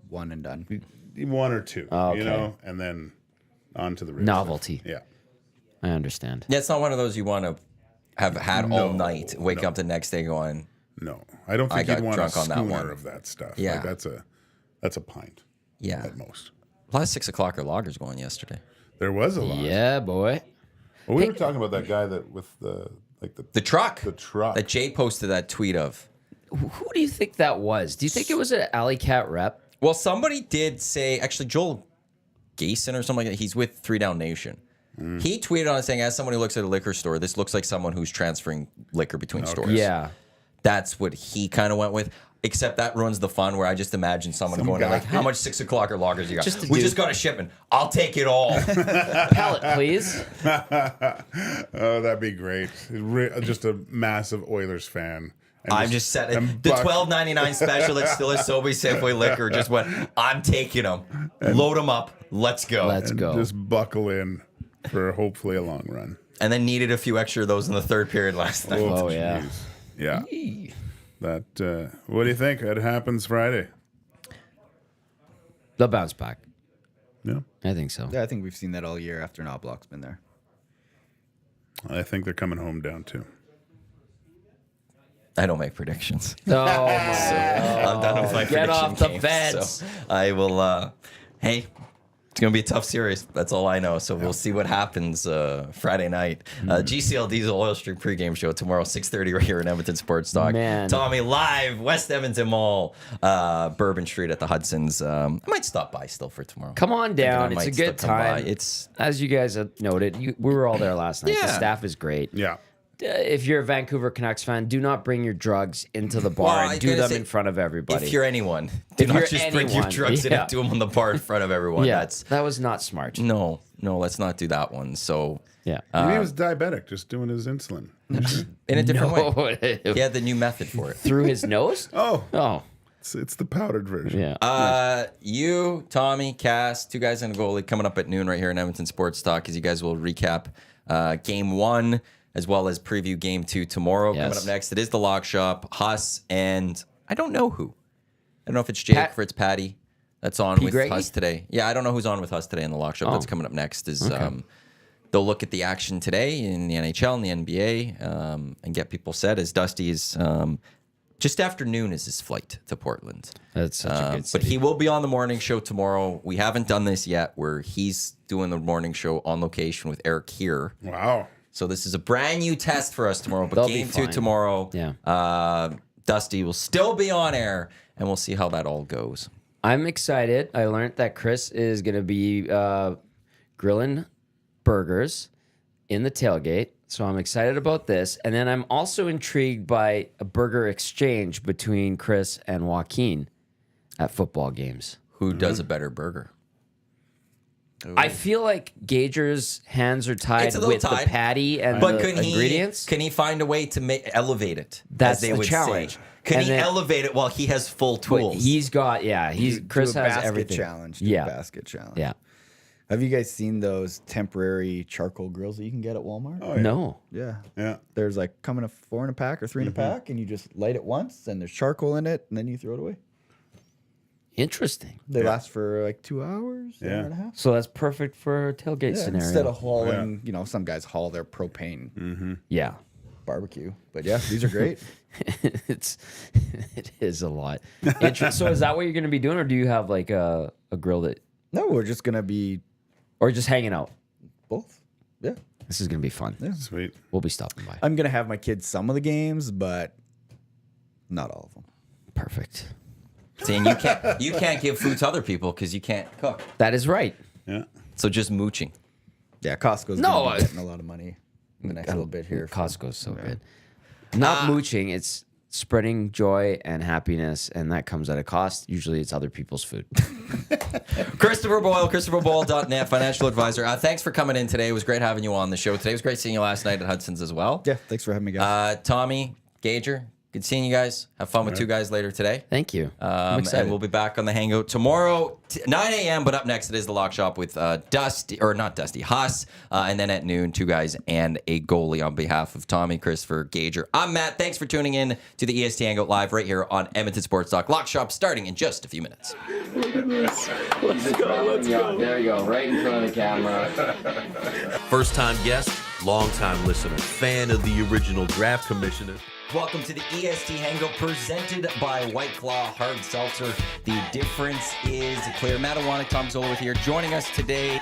One and done. one or two, Oh, okay. you know, and then on to the real Novelty. stuff. Yeah. I understand. Yeah, it's not one of those you want to have had all No, night, wake no. up the next day going, No, I don't I think got you'd want drunk a on that schooner one. of that stuff. Yeah. Like that's a pint yeah. at most. A lot of 6 o'clock lagers going yesterday. There was a lot. Yeah, boy. Well, we were talking about that guy that with the The truck. The truck. That Jay posted that tweet of. Who do you think that was? Do you think it was an Alley Cat rep? Well, somebody did say, actually, Joel Gayson or something like that, he's with 3 Down Nation. He tweeted on it saying, as someone who looks at a liquor store, this looks like someone who's transferring liquor between stores. Yeah. That's what he kind of went with. Except that ruins the fun where I just imagine someone Some going guy. Like, how much 6 o'clock lagers you got? Just a We dude. just got a shipment. I'll take it all. Pallet, please. Oh, that'd be great. Just a massive Oilers fan. And I'm just setting and the buck- $12.99 special at Still is Sobe Safeway Liquor just went, I'm taking them. Load them up. Let's go. Let's and go. Just buckle in for hopefully a long run. And then needed a few extra of those in the third period last night. Oh, yeah. jeez. Yeah. That. What do you think? It happens Friday. They'll bounce back. Yeah. I think so. Yeah, I think we've seen that all year after Knobloch's been there. I think they're coming home down too. I don't make predictions. Oh, my I'm done with my Get prediction off the game, fence. So I will. Hey, it's gonna be a tough series. That's all I know. So we'll see what happens Friday night. GCL Diesel Oil Stream pregame show tomorrow, 6:30 right here in Edmonton Sports Talk. Man. Tommy live, West Edmonton Mall, Bourbon Street at the Hudson's. I might stop by still for tomorrow. Come on down. I It's a might good still come by. time. It's As you guys have noted, we were all there last night. The Yeah. staff is great. Yeah. If you're a Vancouver Canucks fan, do not bring your drugs into the bar Well, I and do gotta them say, in front of everybody. if you're anyone, do If not you're just bring your anyone, drugs in yeah. and do them on the bar in front of everyone. yeah, That's that was not smart. no, let's not do that one. So Yeah. Maybe he was diabetic, just doing his insulin. in a different way. No. He had the new method for it. Through his nose? Oh, Oh, it's the powdered version. yeah. You, Tommy, Cass, two guys and a goalie coming up at noon right here in Edmonton Sports Talk as you guys will recap game 1 as well as preview game 2 tomorrow. Yes. Coming up next, it is the Lock Shop, Huss, and I don't know who. I don't know if it's Jake or it's Patty that's on with Greggy? Huss today. Yeah, I don't know who's on with Huss today in the Lock Shop. That's coming up next. They'll look at the action today in the NHL and the NBA and get people set as Dusty is just after noon is his flight to Portland. That's such a good But city. he will be on the morning show tomorrow. We haven't done this yet where he's doing the morning show on location with Eric here. Wow. So this is a brand new test for us tomorrow. But They'll be game 2 fine. tomorrow, Yeah. Dusty will still be on air, and we'll see how that all goes. I'm excited. I learned that Chris is going to be grilling burgers in the tailgate. So I'm excited about this. And then I'm also intrigued by a burger exchange between Chris and Joaquin at football games. Who does a better burger? I feel like Gager's hands are tied It's a little with tied. the patty and But the can ingredients. he find a way to elevate it? That's as they the would challenge. say. Can And he then- elevate it while he has full But tools? he's got, Chris do a has basket everything. challenge. Do Yeah. a basket challenge. Yeah. Have you guys seen those temporary charcoal grills that you can get at Walmart? Oh, yeah. No. Yeah. Yeah. There's like come in a 4 in a pack or 3 in a pack, and you just light it once, and there's charcoal in it, and then you throw it away. Interesting. They Yeah. last for like 2 hours, an Yeah. hour and a half. So that's perfect for a tailgate Yeah, scenario. instead of hauling, some guys haul their propane yeah. barbecue. But yeah, these are great. It is a lot. So is that what you're going to be doing, or do you have like a grill that, No, we're just gonna be or just hanging out? both. Yeah, This is going to be fun. Sweet. We'll be stopping by. I'm gonna have my kids some of the games, but not all of them. Perfect. Saying you can't give food to other people because you can't cook. That is right. Yeah. So just mooching. Yeah, Costco's No, gonna I- be getting a lot of money in the next little bit here. Costco's so good. Not mooching. It's spreading joy and happiness, and that comes at a cost. Usually, it's other people's food. Christopher Boyle, ChristopherBoyle.net, financial advisor. Thanks for coming in today. It was great having you on the show today. It was great seeing you last night at Hudson's as well. Yeah, thanks for having me, guys. Tommy, Gager, good seeing you guys. Have fun with two guys later today. Thank you. I'm excited. And we'll be back on the Hangout tomorrow, 9 a.m. But up next, it is the Lock Shop with Huss. And then at noon, two guys and a goalie on behalf of Tommy, Christopher, Gager. I'm Matt. Thanks for tuning in to the EST Hangout live right here on Edmonton Sports Talk. Lock Shop starting in just a few minutes. Let's go. There you go, right in front of the camera. First-time guest, long-time listener, fan of the original draft commissioner. Welcome to the EST Hangout presented by White Claw Hard Seltzer. The difference is clear. Matt Iwanyk, Tom Gazzola with here. Joining us today,